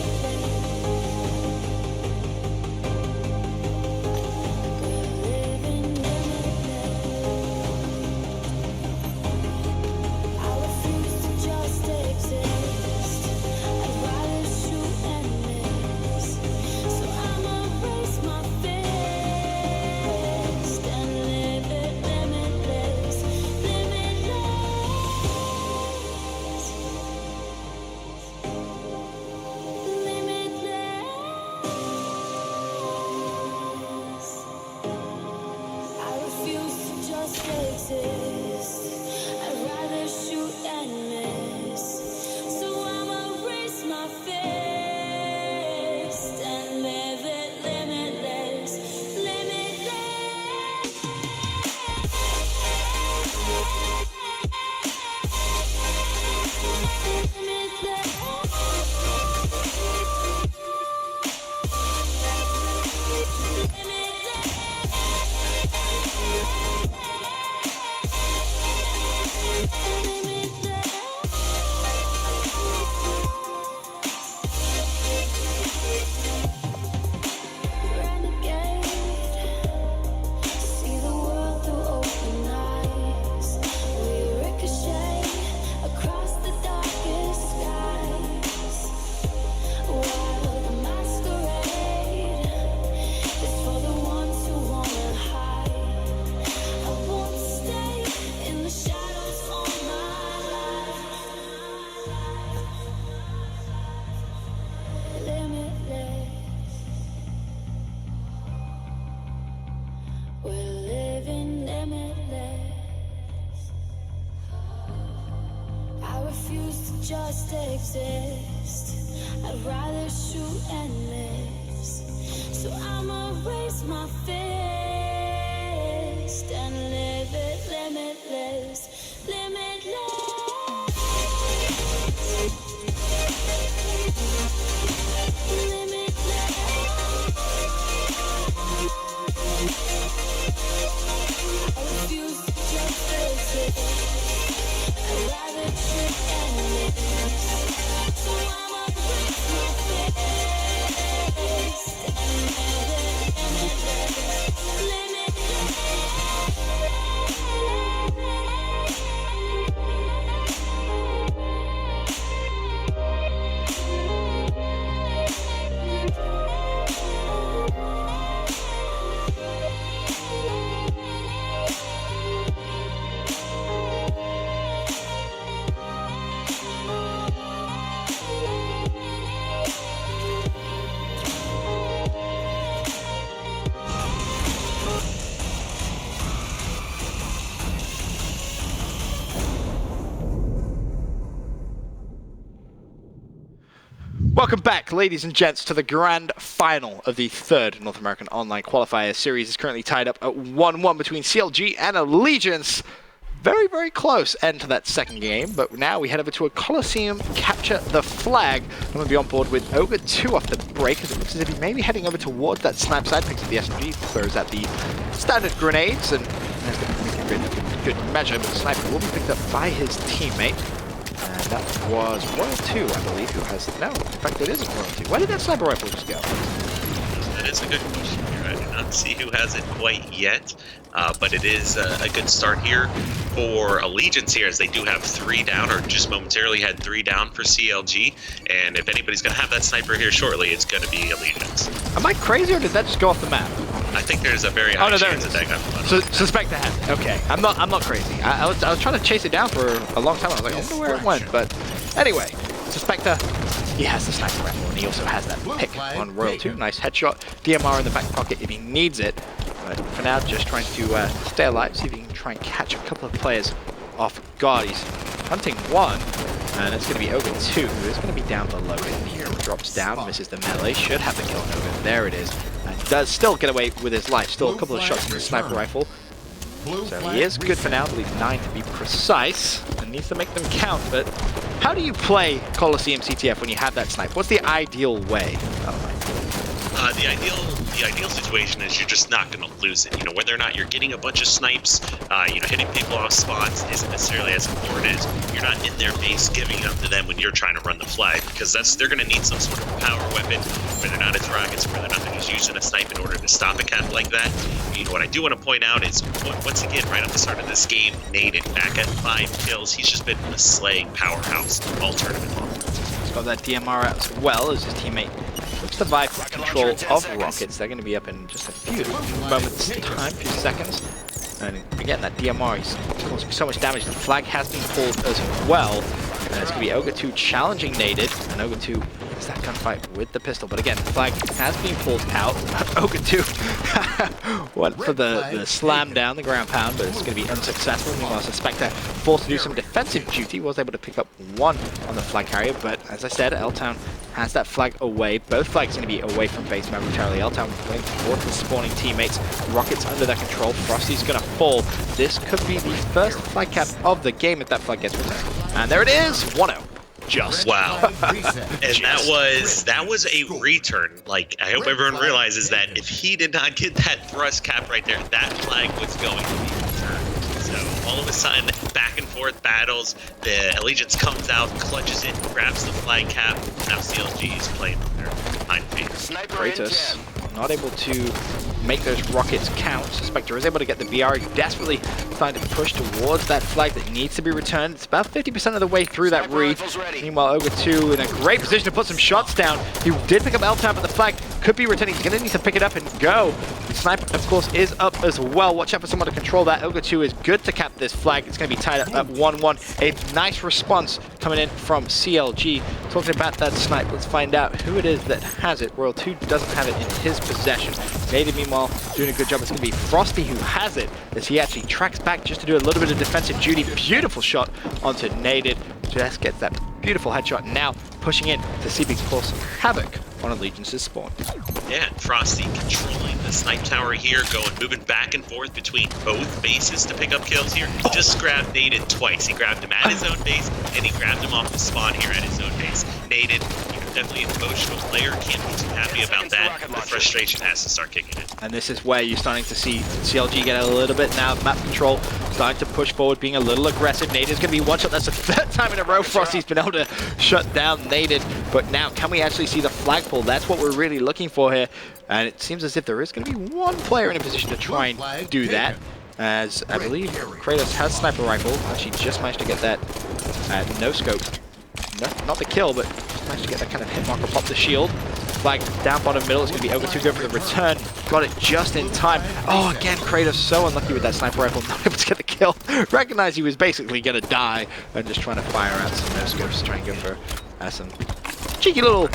just exist. I'd rather shoot and miss. So I'ma raise my fist and live it limitless, limitless. I refuse to just exist. I'd rather shoot and miss. So I'ma raise my fist and live it limitless, Welcome back, ladies and gents, to the grand final of the third North American Online Qualifier series. Is currently tied up at 1-1 between CLG and Allegiance. Very, very close end to that second game, but now we head over to a Coliseum Capture the Flag. I'm going to be on board with Ogre 2 off the break, as it looks as if he may be heading over towards that snipe side, picks up the SMG, throws at the standard grenades, and that's going to make a good measure, but the sniper will be picked up by his teammate. And that was Royal 2, I believe, who has... No, in fact, it is Royal 2. Where did that sniper rifle just go? That is a good question here. I do not see who has it quite yet, but it is a good start here for Allegiance here, as they do have 3 down, or just momentarily had 3 down for CLG. And if anybody's going to have that sniper here shortly, it's going to be Allegiance. Am I crazy, or did that just go off the map? I think there's a very high chance that got suspect that happened. Okay, I'm not crazy. I was trying to chase it down for a long time. I was like, I wonder where it went. But anyway, Suspector, he has the sniper rifle, and he also has that pick on Royal 2. Nice headshot. DMR in the back pocket if he needs it. But for now, just trying to stay alive, see if he can try and catch a couple of players off guard. He's hunting one, and it's going to be Ogre 2, who is going to be down below him here. Drops down, misses the melee, should have the kill on Ogre. There it is. And does still get away with his life. Still a couple of shots from the sniper rifle. So he is good for now, I believe 9 to be precise, and needs to make them count. But how do you play Coliseum CTF when you have that snipe? What's the ideal way? The ideal situation is you're just not going to lose it. You know, whether or not you're getting a bunch of snipes, you know, hitting people off spots isn't necessarily as important as you're not in their base giving them to them when you're trying to run the flag, because they're going to need some sort of power weapon, whether or not it's rockets, whether or not they're just using a snipe in order to stop a cap like that. You know, what I do want to point out is, once again, right at the start of this game, Naded back at 5 kills. He's just been a slaying powerhouse all tournament long. He's got that DMR out as well as his teammate looks to vie for control of rockets. They're going to be up in just a few moments time, few seconds. And again, that DMR is causing so much damage. The flag has been pulled as well. And it's going to be Ogre 2 challenging Naded. And Ogre 2 is that gunfight with the pistol. But again, the flag has been pulled out. Ogre 2 went for the slam down, the ground pound, but it's going to be unsuccessful. Meanwhile, Suspector forced to do some defensive duty. Was able to pick up 1 on the flag carrier. But as I said, L-Town has that flag away. Both flags going to be away from base momentarily. L-Town waiting towards the spawning teammates. Rockets under their control. Frosty's going to fall. This could be the first flag cap of the game if that flag gets returned. And there it is, 1-0. Just. Wow. And that was a return. Like, I hope everyone realizes that if he did not get that thrust cap right there, that flag was going to be returned. So all of a sudden, back and forth battles, the Allegiance comes out, clutches it, grabs the flag cap. Now CLG is playing on their behind feet. Kratos not able to make those rockets count. Suspector is able to get the VR. Desperately trying to push towards that flag that needs to be returned. It's about 50% of the way through that read. Meanwhile, Ogre 2 in a great position to put some shots down. He did pick up L-Town, but the flag could be returning. He's going to need to pick it up and go. The sniper, of course, is up as well. Watch out for someone to control that. Ogre 2 is good to cap this flag. It's going to be tied up at 1-1. A nice response coming in from CLG. Talking about that snipe, let's find out who it is that has it. Royal 2 doesn't have it in his possession. Naded, meanwhile, doing a good job. It's going to be Frosty who has it, as he actually tracks back just to do a little bit of defensive duty. Beautiful shot onto Naded. Just gets that beautiful headshot. Now pushing in to CB's pulse havoc on Allegiance's spawn. Yeah, and Frosty controlling the snipe tower here, moving back and forth between both bases to pick up kills here. He just grabbed Naded twice. He grabbed him at his own base, and he grabbed him off the spawn here at his own base. Naded, definitely an emotional player, can't be too happy about that. The frustration has to start kicking in. And this is where you're starting to see CLG get a little bit now of map control, starting to push forward, being a little aggressive. Naded's going to be one shot. That's the third time in a row Frosty's been able to shut down Naded. But now, can we actually see the flagpole? That's what we're really looking for here. And it seems as if there is going to be one player in a position to try and do that. As I believe Kratos has sniper rifle. Actually just managed to get that no scope. No, not the kill, but just managed to get that kind of hit marker, pop the shield. Flag down bottom middle. It's going to be Ogre 2 go for the return. Got it just in time. Oh, again, Kratos so unlucky with that sniper rifle. Not able to get the kill. Recognized he was basically going to die and just trying to fire out some no scopes to try and go for some cheeky little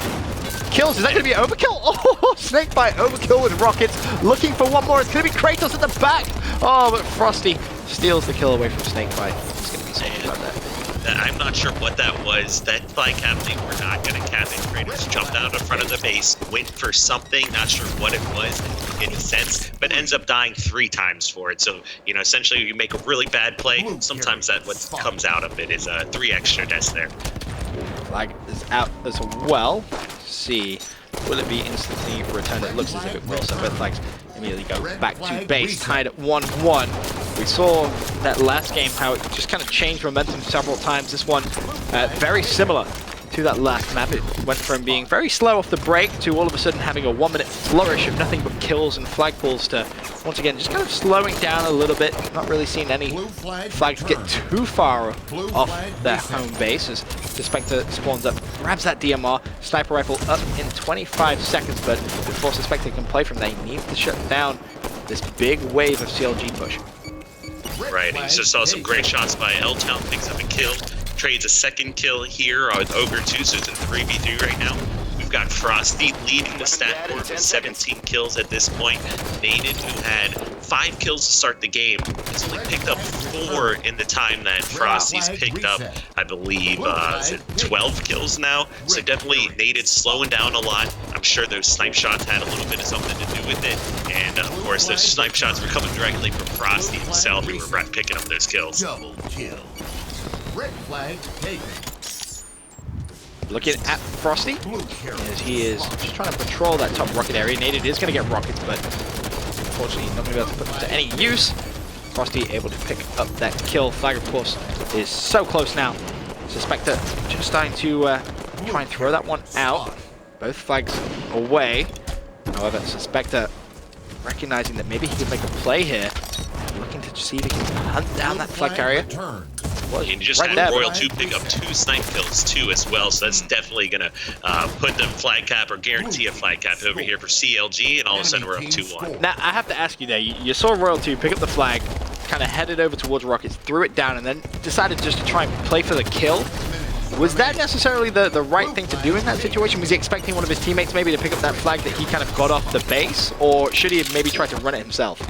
kills. Is that going to be overkill? Oh, Snakebite overkill with rockets. Looking for one more. It's going to be Kratos at the back. Oh, but Frosty steals the kill away from Snakebite. He's going to be salty about that. I'm not sure what that was. That flag happening, we're not going to cap it. Kratos jumped out in front of the base, went for something, not sure what it was, didn't make any sense, but ends up dying 3 times for it. So, you know, essentially you make a really bad play, sometimes that what comes out of it is 3 extra deaths there. Flag is out as well. See, will it be instantly returned? It looks as if it will, so both flags immediately go back to base, tied at 1-1. We saw that last game how it just kind of changed momentum several times. This one, very similar to that last map. It went from being very slow off the break to all of a sudden having a 1-minute flourish of nothing but kills and flagpoles to, once again, just kind of slowing down a little bit. Not really seeing any flags get too far off their home base as the Spectre spawns up, grabs that DMR, sniper rifle up in 25 seconds, but before the Spectre can play from there, he needs to shut down this big wave of CLG push. Right, and just saw some great shots by L-Town, picks up a kill, trades a second kill here on Ogre 2, so it's a 3v3 right now. We've got Frosty leading the stat board with 17 kills at this point. Naded, who had 5 kills to start the game, has only picked up 4 in the time that Frosty's picked up, I believe, is it 12 kills now? So definitely Naded slowing down a lot. I'm sure those snipe shots had a little bit of something to do with it. And of course, those snipe shots were coming directly from Frosty himself, who were picking up those kills. Double kill. Red flag taken. Looking at Frosty, as he is just trying to patrol that top rocket area. Naded is going to get rockets, but unfortunately not going to be able to put them to any use. Frosty able to pick up that kill. Flag, of course, is so close now. Spectre just starting to try and throw that one out. Both flags away. However, Spectre recognizing that maybe he could make a play here. Looking to see if he can hunt down that flag carrier. And you just had Royal 2 pick up 2 snipe kills too as well, so that's definitely going to put the flag cap or guarantee a flag cap over here for CLG, and all of a sudden we're up 2-1. Now, I have to ask you there, you saw Royal 2 pick up the flag, kind of headed over towards Rockets, threw it down, and then decided just to try and play for the kill. Was that necessarily the right thing to do in that situation? Was he expecting one of his teammates maybe to pick up that flag that he kind of got off the base, or should he have maybe tried to run it himself?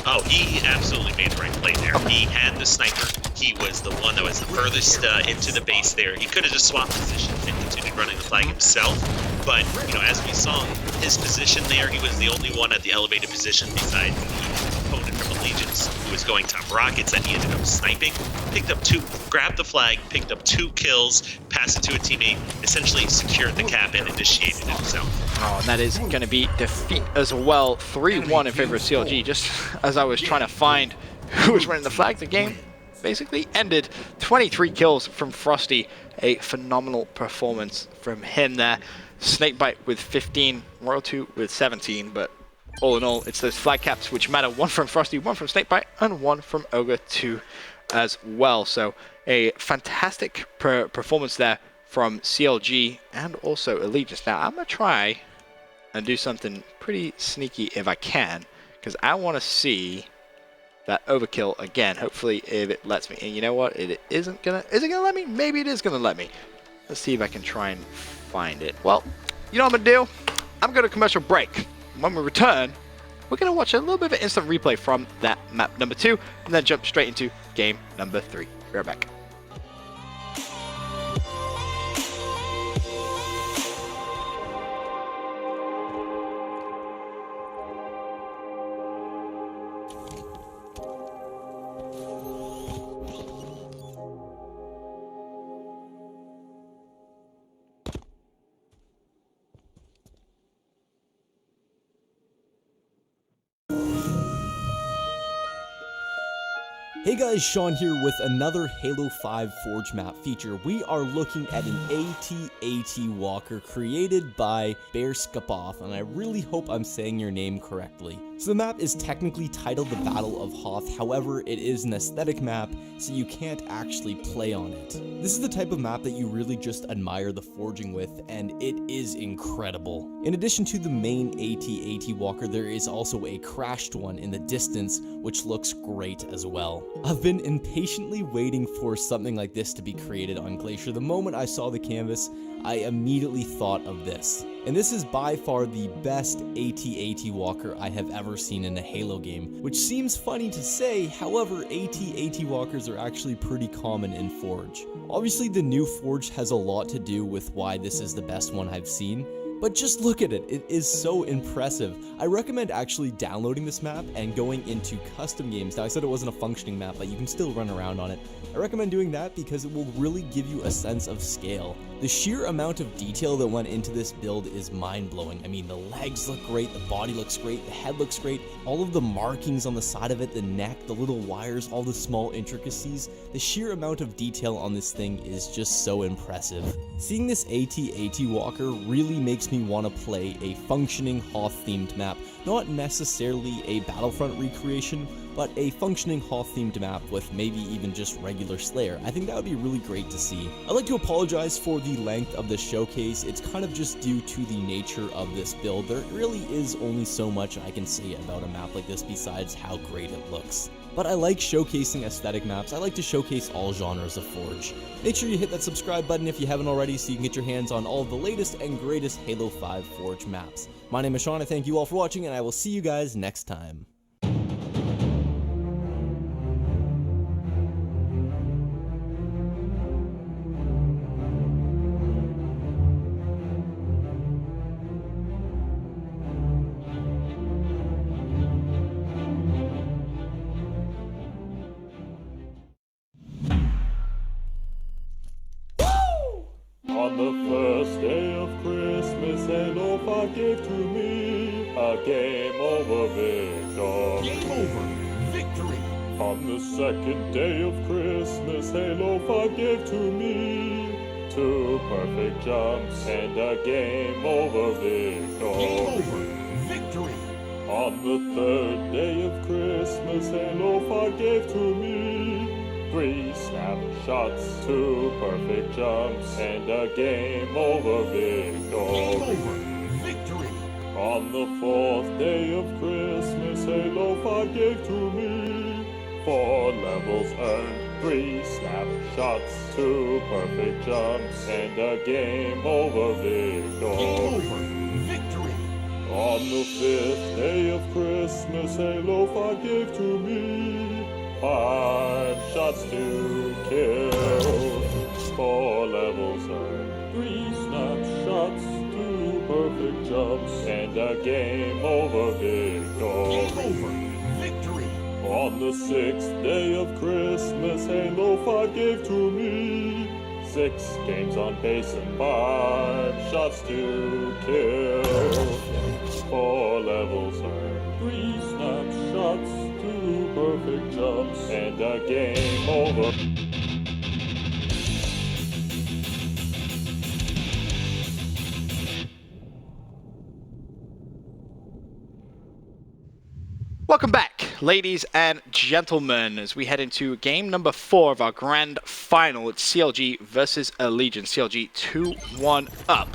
Oh, he absolutely made the right play there. He had the sniper. He was the one that was the furthest into the base there. He could have just swapped positions and continued running the flag himself. But, you know, as we saw his position there, he was the only one at the elevated position besides the opponent from Allegiance, who was going top rockets, and he ended up sniping. Picked up 2, grabbed the flag, picked up 2 kills, passed it to a teammate, essentially secured the cap and initiated it himself. Oh, and that is going to be defeat as well. 3-1 in favor of CLG. Just as I was trying to find who was running the flag, the game basically ended. 23 kills from Frosty. A phenomenal performance from him there. Snakebite with 15, Royal 2 with 17, but all in all, it's those flag caps which matter. 1 from Frosty, 1 from Snakebite, and 1 from Ogre 2 as well. So a fantastic performance there from CLG and also Allegiance. Now, I'm going to try and do something pretty sneaky if I can, because I want to see that overkill again. Hopefully, if it lets me. And you know what? It isn't gonna. Is it gonna let me? Maybe it is gonna let me. Let's see if I can try and find it. Well, you know what I'm gonna do? I'm going to commercial break. When we return, we're gonna watch a little bit of an instant replay from that map number 2, and then jump straight into game number 3. Be right back. Hey guys, Sean here with another Halo 5 Forge map feature. We are looking at an AT-AT walker created by Breakout, and I really hope I'm saying your name correctly. So the map is technically titled the Battle of Hoth, however it is an aesthetic map, so you can't actually play on it. This is the type of map that you really just admire the forging with, and it is incredible. In addition to the main AT-AT walker, there is also a crashed one in the distance, which looks great as well. I've been impatiently waiting for something like this to be created on Glacier. The moment I saw the canvas, I immediately thought of this. And this is by far the best AT-AT walker I have ever seen in a Halo game, which seems funny to say, however AT-AT walkers are actually pretty common in Forge. Obviously the new Forge has a lot to do with why this is the best one I've seen, but just look at it, it is so impressive. I recommend actually downloading this map and going into custom games. Now I said it wasn't a functioning map, but you can still run around on it. I recommend doing that because it will really give you a sense of scale. The sheer amount of detail that went into this build is mind-blowing. I mean, the legs look great, the body looks great, the head looks great, all of the markings on the side of it, the neck, the little wires, all the small intricacies. The sheer amount of detail on this thing is just so impressive. Seeing this AT-AT walker really makes me want to play a functioning Hoth-themed map. Not necessarily a Battlefront recreation, but a functioning Hoth-themed map with maybe even just regular Slayer. I think that would be really great to see. I'd like to apologize for the length of this showcase. It's kind of just due to the nature of this build. There really is only so much I can say about a map like this besides how great it looks. But I like showcasing aesthetic maps. I like to showcase all genres of Forge. Make sure you hit that subscribe button if you haven't already so you can get your hands on all of the latest and greatest Halo 5 Forge maps. My name is Sean, I thank you all for watching, and I will see you guys next time. On the first day of Christmas, Halo 5 gave to me a game over victory. Game over. Victory. On the second day of Christmas, Halo 5 gave to me 2 perfect jumps and a game over victory. Game over. Victory. On the third day of Christmas, Halo 5 gave to me 3 snapshots, 2 perfect jumps, and a game over victory. Game over. Victory. On the 4th day of Christmas, Halo 5 gave to me 4 levels earned, 3 snapshots, 2 perfect jumps, and a game over victory. Game over. Victory. On the 5th day of Christmas, Halo 5 gave to me 5 shots to kill, 4 levels earned, 3 snapshots, 2 perfect jumps, and a game over victory. Game over. Victory. On the 6th day of Christmas, Halo 5 gave to me 6 games on base and 5 shots to kill, 4 levels earned, 3 snapshots, 2 perfect jumps, and a game over. Welcome back, ladies and gentlemen, as we head into game number 4 of our grand final. It's CLG versus Allegiance. CLG 2-1 up.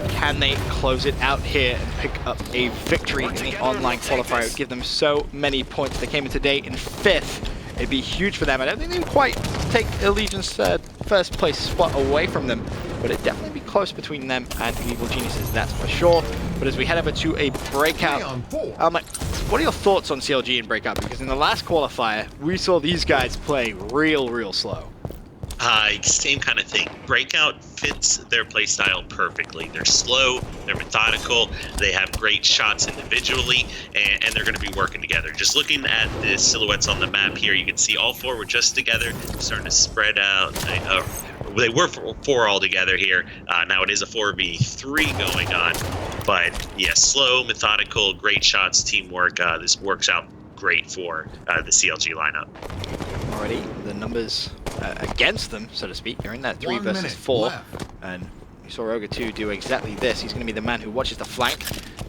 Can they close it out here and pick up a victory in the online qualifier? It would give them so many points. They came in today in 5th. It'd be huge for them. I don't think they would quite take Allegiance's first place spot away from them, but it'd definitely be close between them and Evil Geniuses, that's for sure. But as we head over to a Breakout, what are your thoughts on CLG and Breakout? Because in the last qualifier, we saw these guys play real slow. Same kind of thing. Breakout fits their playstyle perfectly. They're slow, they're methodical, they have great shots individually, and they're going to be working together. Just looking at the silhouettes on the map here, you can see all 4 were just together, starting to spread out. They were 4 all together here. Now it is a 4v3 going on. But yeah, slow, methodical, great shots, teamwork. This works out great for the CLG lineup. already. The numbers against them, so to speak. They're in that 3 versus 4. And you saw Ogre 2 do exactly this. He's going to be the man who watches the flank.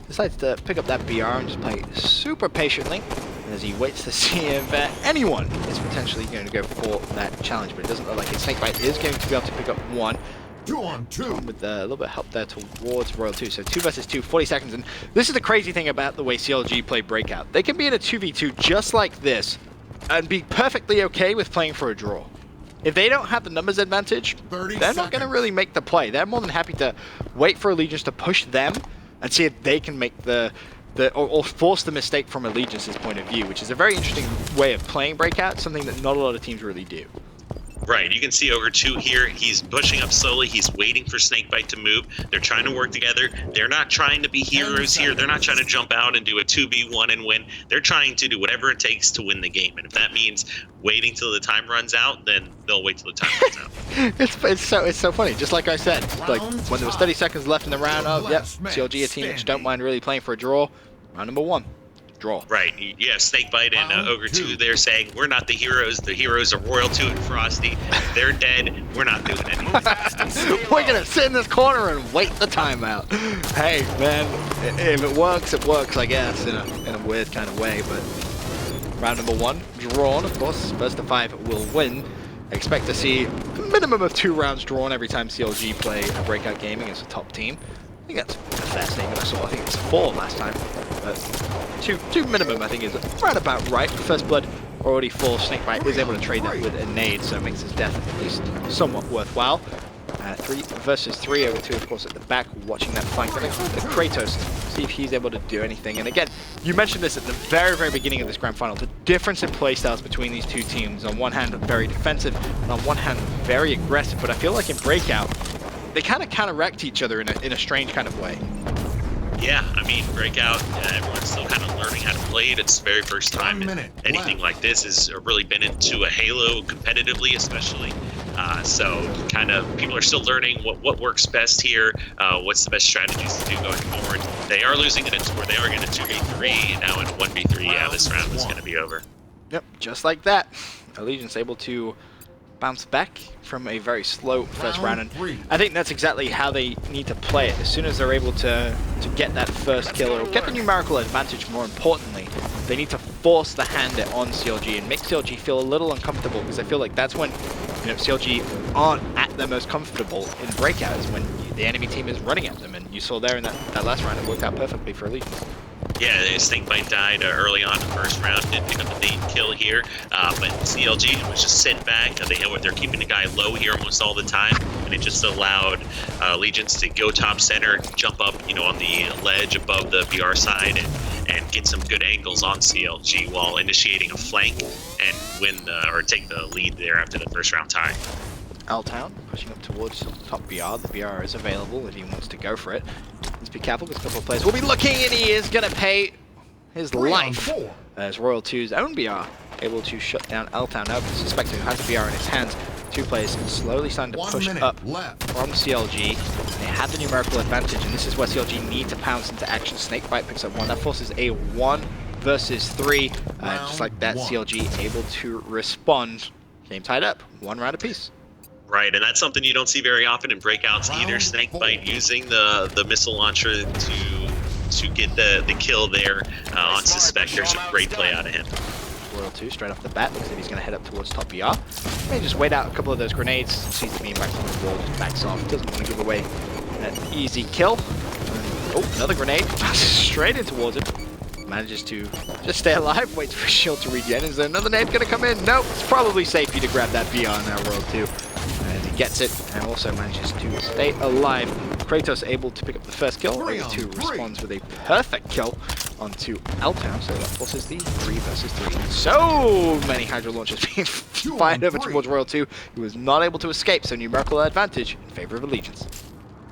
Decides to pick up that BR and just play super patiently as he waits to see if anyone is potentially going to go for that challenge. But it doesn't look like it. Snakebite is going to be able to pick up 1. 2 on 2. With a little bit of help there towards Royal 2. So 2 versus 2, 40 seconds. And this is the crazy thing about the way CLG play Breakout. They can be in a 2v2 just like this and be perfectly okay with playing for a draw. If they don't have the numbers advantage, they're not going to really make the play. They're more than happy to wait for Allegiance to push them and see if they can make or force the mistake from Allegiance's point of view, which is a very interesting way of playing Breakout, something that not a lot of teams really do. Right, you can see Ogre 2 here, he's pushing up slowly, he's waiting for Snakebite to move, they're trying to work together, they're not trying to be heroes here, they're not trying to jump out and do a 2v1 and win, they're trying to do whatever it takes to win the game, and if that means waiting till the time runs out, then they'll wait till the time runs out. it's so funny, just like I said, like when there was 30 seconds left in the round, CLG, a team which don't mind really playing for a draw, round number 1. Draw. Right, you have Snakebite and Ogre 2 there saying, we're not the heroes are Royal 2 and Frosty, they're dead, we're not doing anything. We're gonna sit in this corner and wait the timeout. Hey, man, if it works, I guess, in a weird kind of way, but round number 1, drawn, of course, best of 5 will win. Expect to see a minimum of 2 rounds drawn every time CLG play a Breakout game against a top team. I think that's a fair statement. I saw, I think it's 4 last time, but 2 minimum I think is right about right. First blood already full. Snakebite is able to trade that with a nade, so it makes his death at least somewhat worthwhile. 3 versus 3, Ogre 2 of course at the back watching that flank. The Kratos, see if he's able to do anything. And again, you mentioned this at the very beginning of this grand final, the difference in playstyles between these two teams. On one hand very defensive, and on one hand very aggressive, but I feel like in Breakout they kind of counteract each other in a strange kind of way. Yeah, I mean, Breakout, everyone's still kind of learning how to play it. It's the very first time anything like this has really been into a Halo competitively, especially. So kind of people are still learning what works best here, what's the best strategies to do going forward. They are losing it into where they are getting a 2v3, now in a 1v3. Yeah, this round is going to be over. Yep, just like that. Allegiance able to bounce back from a very slow first round, and I think that's exactly how they need to play it. As soon as they're able to get that first kill, or get the numerical advantage more importantly, they need to force the hand on CLG and make CLG feel a little uncomfortable, because I feel like that's when CLG aren't at their most comfortable in Breakout, is when the enemy team is running at them, and you saw there in that last round it worked out perfectly for Allegiance. Yeah, Snakebite died early on in the first round, did pick up a nade kill here, but CLG was just sitting back. They're keeping the guy low here almost all the time, and it just allowed Allegiance to go top center, jump up, on the ledge above the BR side, and get some good angles on CLG while initiating a flank and take the lead there after the first round tie. L-Town pushing up towards top BR. The BR is available if he wants to go for it. Let's be careful because a couple of players will be looking, and he is going to pay his life as Royal 2's own BR able to shut down L-Town. Now, Suspector who has the BR in his hands. 2 players slowly starting to push up from CLG. They have the numerical advantage, and this is where CLG need to pounce into action. Snakebite picks up 1. That forces a 1 versus 3. Just like that, CLG able to respond. Game tied up. 1 round apiece. Right, and that's something you don't see very often in Breakouts either. Snakebite using the missile launcher to get the kill there on Suspector. So great play out of him. Royal 2 straight off the bat, looks like he's going to head up towards top BR. May just wait out a couple of those grenades, sees the beam back on the wall, just backs off, doesn't want to give away that easy kill. Oh, another grenade, straight in towards him. Manages to just stay alive, waits for shield to regen. Is there another nade going to come in? Nope, it's probably safe for you to grab that BR now, Royal 2. And he gets it, and also manages to stay alive. Kratos able to pick up the first kill. Royal 2 responds with a perfect kill onto L-Town, so that forces the 3 versus 3. So many Hydra launchers being fired over towards Royal 2. He was not able to escape, so numerical advantage in favor of Allegiance.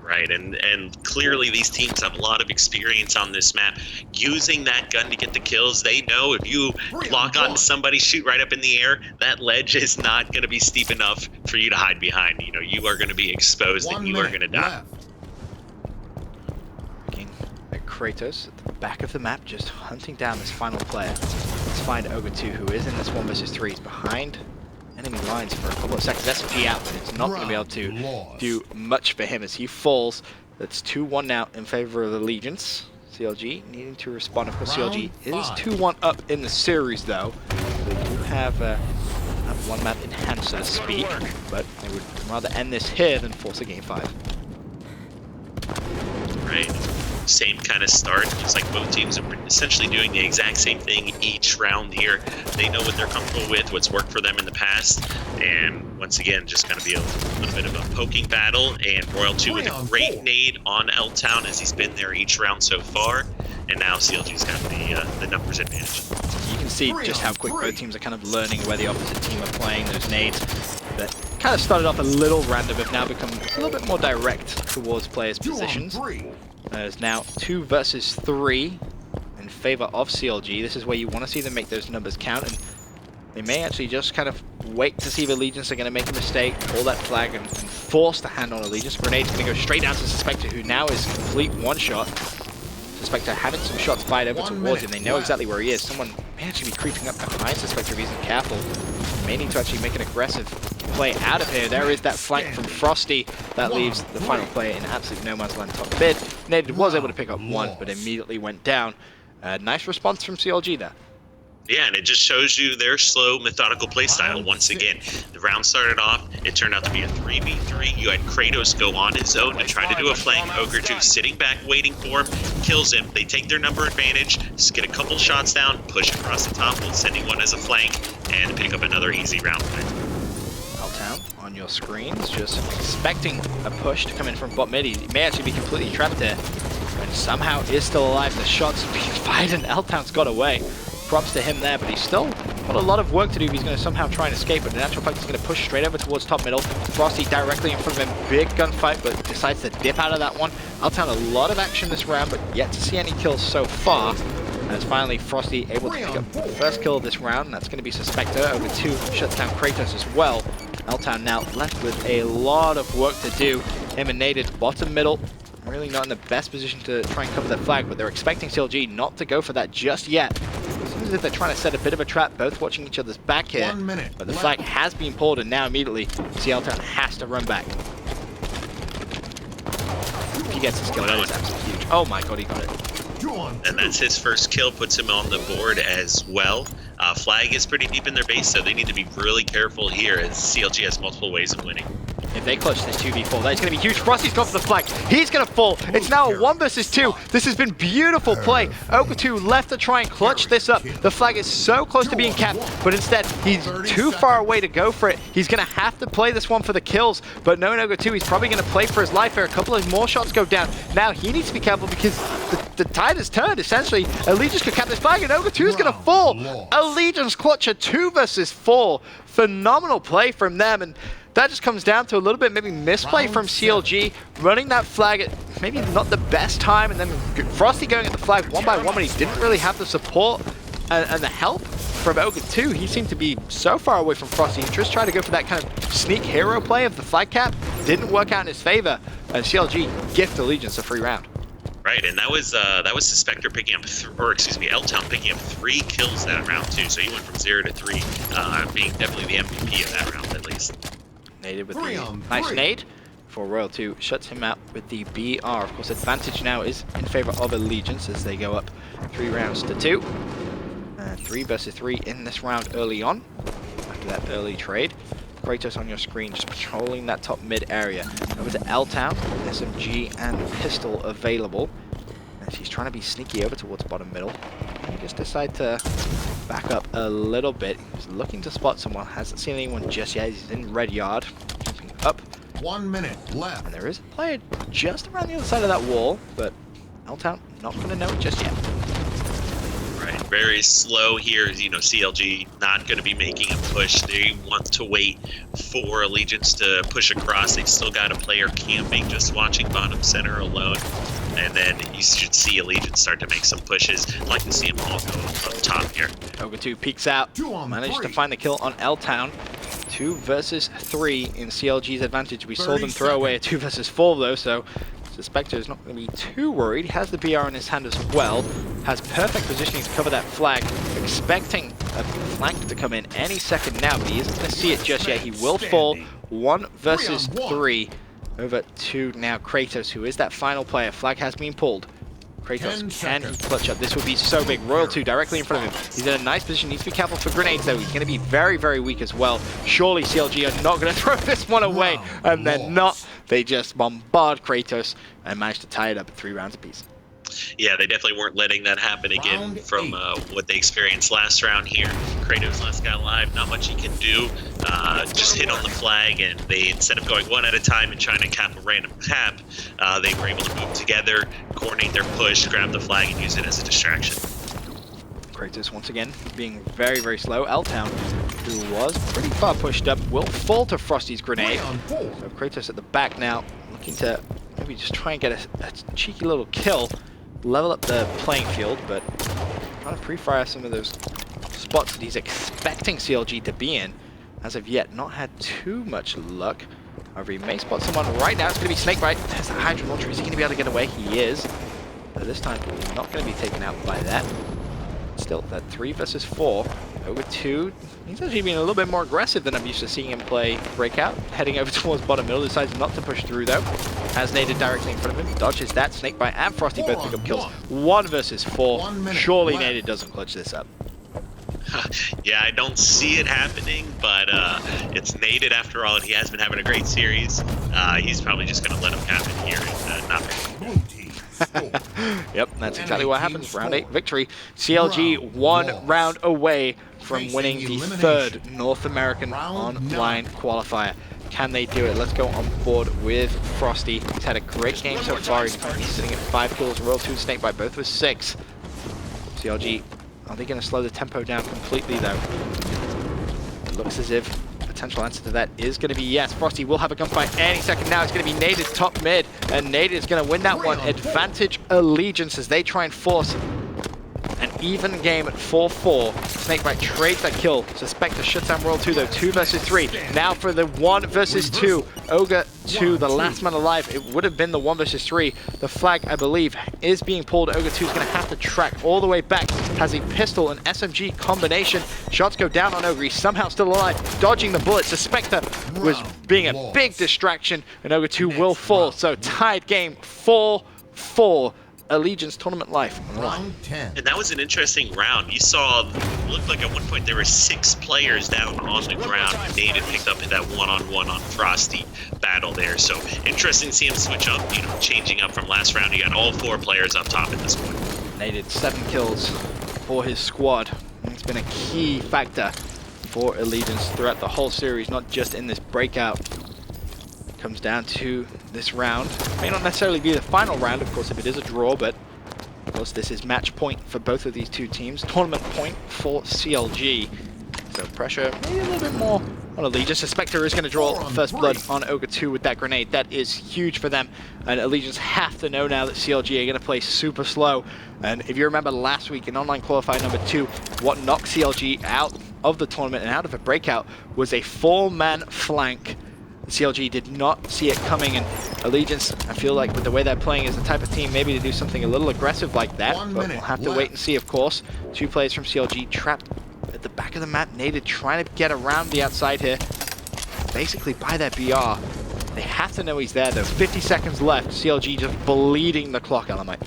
Right, and clearly these teams have a lot of experience on this map. Using that gun to get the kills, they know if you lock onto somebody, shoot right up in the air, that ledge is not going to be steep enough for you to hide behind. You are going to be exposed and you are going to die. Looking at Kratos at the back of the map, just hunting down this final player. Let's find Ogre 2, who is in this 1 versus 3. He's behind enemy lines for a couple of seconds. SMG out, but it's not going to be able to do much for him as he falls. That's 2-1 now in favor of Allegiance. CLG needing to respond. Of course, CLG is 2-1 up in the series, though. They do have one map in hand, so to speak, but they would rather end this here than force a game 5. Right. Same kind of start. It's like both teams are essentially doing the exact same thing each round here. They know what they're comfortable with, what's worked for them in the past, and once again, just going to be a little bit of a poking battle. And Royal 2 with a great nade on L-Town as he's been there each round so far, and now CLG's got the numbers advantage. You can see just how quick both teams are kind of learning where the opposite team are playing. Those nades that kind of started off a little random have now become a little bit more direct towards players' positions. There's now 2 versus 3 in favor of CLG. This is where you want to see them make those numbers count, and they may actually just kind of wait to see if Allegiance are going to make a mistake, pull that flag, and force the hand on Allegiance. Grenade's going to go straight down to Suspector, who now is complete one-shot. Suspector having some shots fired over towards him. They know exactly where he is. Someone may actually be creeping up behind Suspector if he's not careful. May need to actually make an aggressive play out of here. There is that flank from Frosty that leaves the final player in absolute no man's land top mid. Nade was able to pick up one, but immediately went down. Nice response from CLG there. Yeah, and it just shows you their slow, methodical playstyle once again. The round started off, it turned out to be a 3v3. You had Kratos go on his own to try to do a flank. Ogre 2 sitting back, waiting for him, kills him. They take their number advantage, just get a couple shots down, push across the top, sending one as a flank, and pick up another easy round win. L-Town on your screens, just expecting a push to come in from bot mid. He may actually be completely trapped there, and somehow is still alive. The shots are being fired, and L-Town's got away. Props to him there, but he's still got a lot of work to do if he's going to somehow try and escape. But in actual fact, he's going to push straight over towards top middle. Frosty directly in front of him. Big gunfight, but decides to dip out of that one. L-Town a lot of action this round, but yet to see any kills so far. As finally Frosty able to pick up the first kill of this round, and that's going to be Suspector. Over 2 shuts down Kratos as well. L-Town now left with a lot of work to do. Him and Naded bottom middle. Really not in the best position to try and cover that flag, but they're expecting CLG not to go for that just yet. Seems as if they're trying to set a bit of a trap, both watching each other's back here. But the flag has been pulled, and now immediately CL-Town has to run back. If he gets his kill, that is absolutely huge. Oh my god, he got it. And that's his first kill, puts him on the board as well. Flag is pretty deep in their base, so they need to be really careful here as CLG has multiple ways of winning. If they clutch this 2v4, that is going to be huge. Frosty's gone for the flag. He's going to fall. It's now a 1 versus 2. This has been beautiful play. Ogre 2 left to try and clutch this up. The flag is so close to being capped, but instead he's too far away to go for it. He's going to have to play this one for the kills, but knowing Ogre 2, he's probably going to play for his life here. A couple of more shots go down. Now he needs to be careful because the tide has turned, essentially. Allegiance could cap this flag, and Ogre 2 is going to fall. Allegiance clutch a 2 versus 4. Phenomenal play from them, and that just comes down to a little bit maybe misplay from CLG, running that flag at maybe not the best time, and then Frosty going at the flag one by one when he didn't really have the support and the help from Ogre 2. He seemed to be so far away from Frosty. He just tried to go for that kind of sneak hero play of the flag cap. Didn't work out in his favor, and CLG gift Allegiance a free round. Right, and that was Suspector picking up, L-Town picking up 3 kills that round too. So he went from 0 to 3, being definitely the MVP of that round at least. Naded with the nice nade for Royal 2, shuts him out with the BR. Of course, advantage now is in favor of Allegiance as they go up 3 rounds to 2. 3 versus 3 in this round early on, after that early trade. Kratos on your screen, just patrolling that top mid area. Over to L-Town, SMG and pistol available. As he's trying to be sneaky over towards bottom middle. He just decided to back up a little bit. He's looking to spot someone, hasn't seen anyone just yet. He's in red yard, jumping up. 1 minute left. And there is a player just around the other side of that wall, but L-Town not going to know it just yet. Right, very slow here. You know, CLG not going to be making a push. They want to wait for Allegiance to push across. They've still got a player camping, just watching bottom center alone. And then you should see Allegiance start to make some pushes. I'd like to see them all go up top here. Ogre 2 peeks out, managed to find the kill on L-Town. 2 versus 3 in CLG's advantage. We saw them throw away a 2 versus 4 though, so Suspector is not going to be too worried. He has the BR in his hand as well. has perfect positioning to cover that flag, expecting a flank to come in any second now, but he isn't going to see it just yet. He will fall 1 versus 3 over to now Kratos, who is that final player. Flag has been pulled. Kratos, can he clutch up? This would be so big. Royal 2 directly in front of him. He's in a nice position. Needs to be careful for grenades, though. He's going to be very, very weak as well. Surely CLG are not going to throw this one away. And they're not. They just bombard Kratos and manage to tie it up at 3 rounds apiece. Yeah, they definitely weren't letting that happen again from what they experienced last round here. Kratos last guy alive, not much he can do. Just hit on the flag, and they, instead of going one at a time and trying to cap a random tap, they were able to move together, coordinate their push, grab the flag, and use it as a distraction. Kratos once again being very, very slow. L-Town, who was pretty far pushed up, will fall to Frosty's grenade. So Kratos at the back now, looking to maybe just try and get a cheeky little kill. Level up the playing field, but trying to pre-fire some of those spots that he's expecting CLG to be in. As of yet, not had too much luck. However, he may spot someone right now. It's going to be Snakebite. There's the Hydra Launcher. Is he going to be able to get away? He is. But this time, not going to be taken out by that. Still, that 3 versus 4. Over 2. He's actually being a little bit more aggressive than I'm used to seeing him play Breakout. Heading over towards bottom middle. Decides not to push through, though. Has naded directly in front of him. Dodges that. Snakebite and Frosty both pick up kills. 1 versus 4. Surely naded doesn't clutch this up. Yeah, I don't see it happening, but it's naded after all, and he has been having a great series. He's probably just going to let him happen here and not Yep, that's exactly what happens. Round 8 victory. CLG 1 round away from winning the 3rd North American online qualifier. Can they do it? Let's go on board with Frosty. He's had a great game so far. He's currently sitting at 5 kills. Royal 2 and Snakebite both with 6. CLG, are they going to slow the tempo down completely though? It looks as if potential answer to that is going to be yes. Frosty will have a gunfight any second now. It's going to be Naded top mid, and Naded is going to win that one. Advantage Allegiance as they try and force an even game at 4-4. Snakebite trades that kill. Suspector shuts down Royal 2 though. 2 versus 3. Now for the 1 versus 2. Ogre 2, the last man alive. It would have been the 1 versus 3. The flag, I believe, is being pulled. Ogre 2 is going to have to track all the way back. Has a pistol and SMG combination. Shots go down on Ogre. He's somehow still alive. Dodging the bullet. Suspector was being a big distraction, and Ogre 2 will fall. So tied game 4-4. Allegiance tournament life. Round 10. And that was an interesting round. You saw, it looked like at one point there were 6 players down on the ground. Naded picked up that one-on-one on Frosty battle there. So interesting to see him switch up, you know, changing up from last round. He got all 4 players up top at this point. Naded 7 kills for his squad. It's been a key factor for Allegiance throughout the whole series, not just in this breakout. Comes down to this round. May not necessarily be the final round, of course, if it is a draw, but of course this is match point for both of these two teams. Tournament point for CLG. So pressure maybe a little bit more on Allegiance. Suspector is going to draw first blood on Ogre 2 with that grenade. That is huge for them. And Allegiance have to know now that CLG are going to play super slow. And if you remember last week in online qualifier number 2, what knocked CLG out of the tournament and out of a breakout was a 4-man flank. CLG did not see it coming, and Allegiance, I feel like with the way they're playing, is the type of team maybe to do something a little aggressive like that, but we'll have to wait and see, of course. 2 players from CLG trapped at the back of the map. Naded trying to get around the outside here, basically by that BR. They have to know he's there though. 50 seconds left. CLG just bleeding the clock element.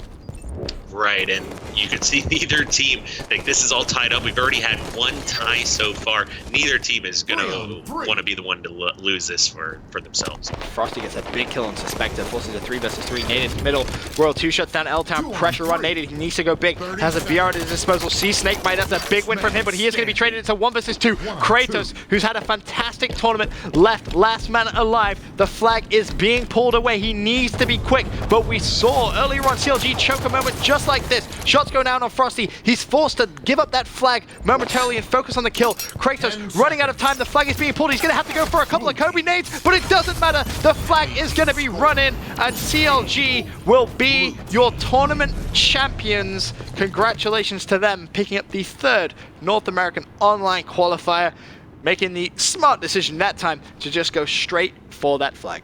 Right, and you can see neither team, like, this is all tied up. We've already had 1 tie so far. Neither team is going to want to be the one to lose this for themselves. Frosty gets a big kill on Suspector, forces a 3 versus 3. Naded middle. Royal 2 shuts down L-Town. Pressure on Naded. He needs to go big. Has a BR at his disposal. Sees Snakebite. That's a big win from him, but he is going to be traded into 1 versus 2. Kratos, who's had a fantastic tournament, left last man alive. The flag is being pulled away. He needs to be quick, but we saw earlier on CLG choke a moment just like this. Shots go down on Frosty. He's forced to give up that flag momentarily and focus on the kill. Kratos running out of time. The flag is being pulled. He's going to have to go for a couple of Kobe nades, but it doesn't matter. The flag is going to be run in, and CLG will be your tournament champions. Congratulations to them, picking up the 3rd North American online qualifier, making the smart decision that time to just go straight for that flag.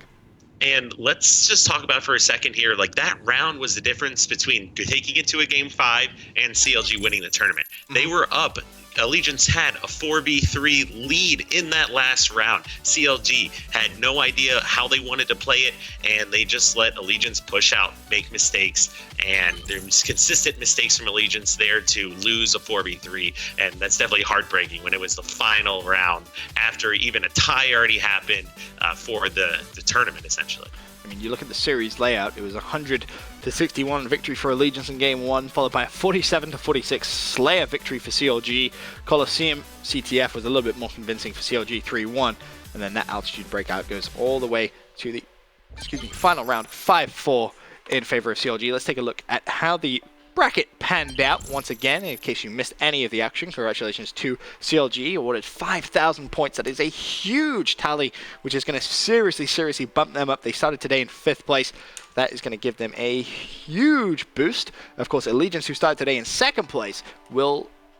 And let's just talk about for a second here, like that round was the difference between taking it to a game 5 and CLG winning the tournament. They were up. Allegiance had a 4v3 lead in that last round. CLG had no idea how they wanted to play it, and they just let Allegiance push out, make mistakes, and there's consistent mistakes from Allegiance there to lose a 4v3, and that's definitely heartbreaking when it was the final round after even a tie already happened for the tournament, essentially. I mean, you look at the series layout, it was 100-61 victory for Allegiance in game 1, followed by a 47-46 Slayer victory for CLG. Coliseum CTF was a little bit more convincing for CLG 3-1, and then that altitude breakout goes all the way to the final round, 5-4 in favor of CLG. Let's take a look at how the bracket panned out once again. In case you missed any of the action, congratulations to CLG, awarded 5,000 points. That is a huge tally, which is going to seriously bump them up. They started today in 5th place. That is going to give them a huge boost. Of course, Allegiance, who started today in 2nd place,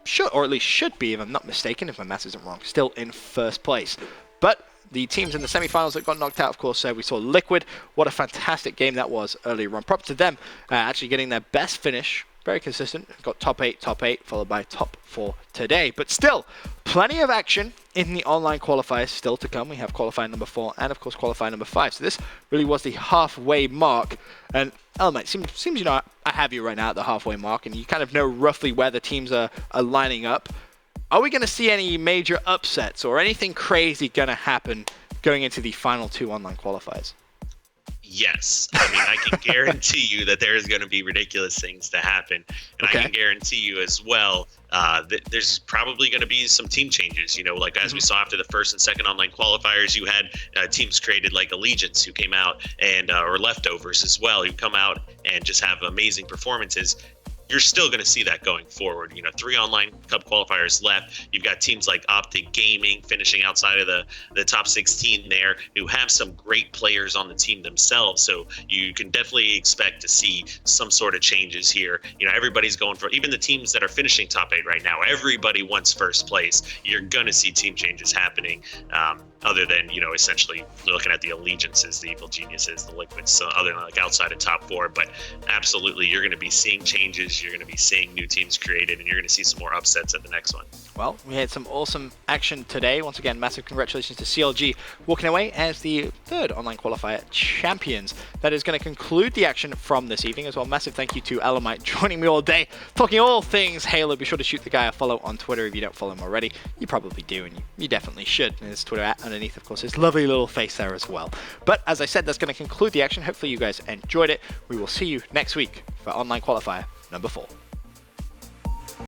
should be, if I'm not mistaken, if my math isn't wrong, still in 1st place. But the teams in the semifinals that got knocked out, of course, we saw Liquid. What a fantastic game that was earlier on. Props to them actually getting their best finish. Very consistent. Got top 8, followed by top 4 today. But still, plenty of action in the online qualifiers still to come. We have qualifier number 4 and, of course, qualifier number 5. So this really was the halfway mark. And, Element, seems you know, I have you right now at the halfway mark, and you kind of know roughly where the teams are lining up. Are we going to see any major upsets or anything crazy going to happen going into the final 2 online qualifiers? Yes. I mean, I can guarantee you that there's going to be ridiculous things to happen. And I can guarantee you as well that there's probably going to be some team changes. You know, like as we saw after the 1st and 2nd online qualifiers, you had teams created like Allegiance who came out and or leftovers as well, who come out and just have amazing performances. You're still going to see that going forward. You know, 3 online cup qualifiers left. You've got teams like Optic Gaming finishing outside of the top 16 there, who have some great players on the team themselves. So you can definitely expect to see some sort of changes here. You know, everybody's going for, even the teams that are finishing top 8 right now, everybody wants 1st place. You're going to see team changes happening. Other than, you know, essentially looking at the Allegiances, the Evil Geniuses, the Liquids, so other than like outside of top 4. But absolutely, you're going to be seeing changes. You're going to be seeing new teams created, and you're going to see some more upsets at the next one. Well, we had some awesome action today. Once again, massive congratulations to CLG walking away as the 3rd online qualifier champions. That is going to conclude the action from this evening as well. Massive thank you to Elamite joining me all day, talking all things Halo. Be sure to shoot the guy a follow on Twitter if you don't follow him already. You probably do, and you definitely should. And his Twitter underneath, of course, his lovely little face there as well. But as I said, that's going to conclude the action. Hopefully you guys enjoyed it. We will see you next week for online qualifier number 4.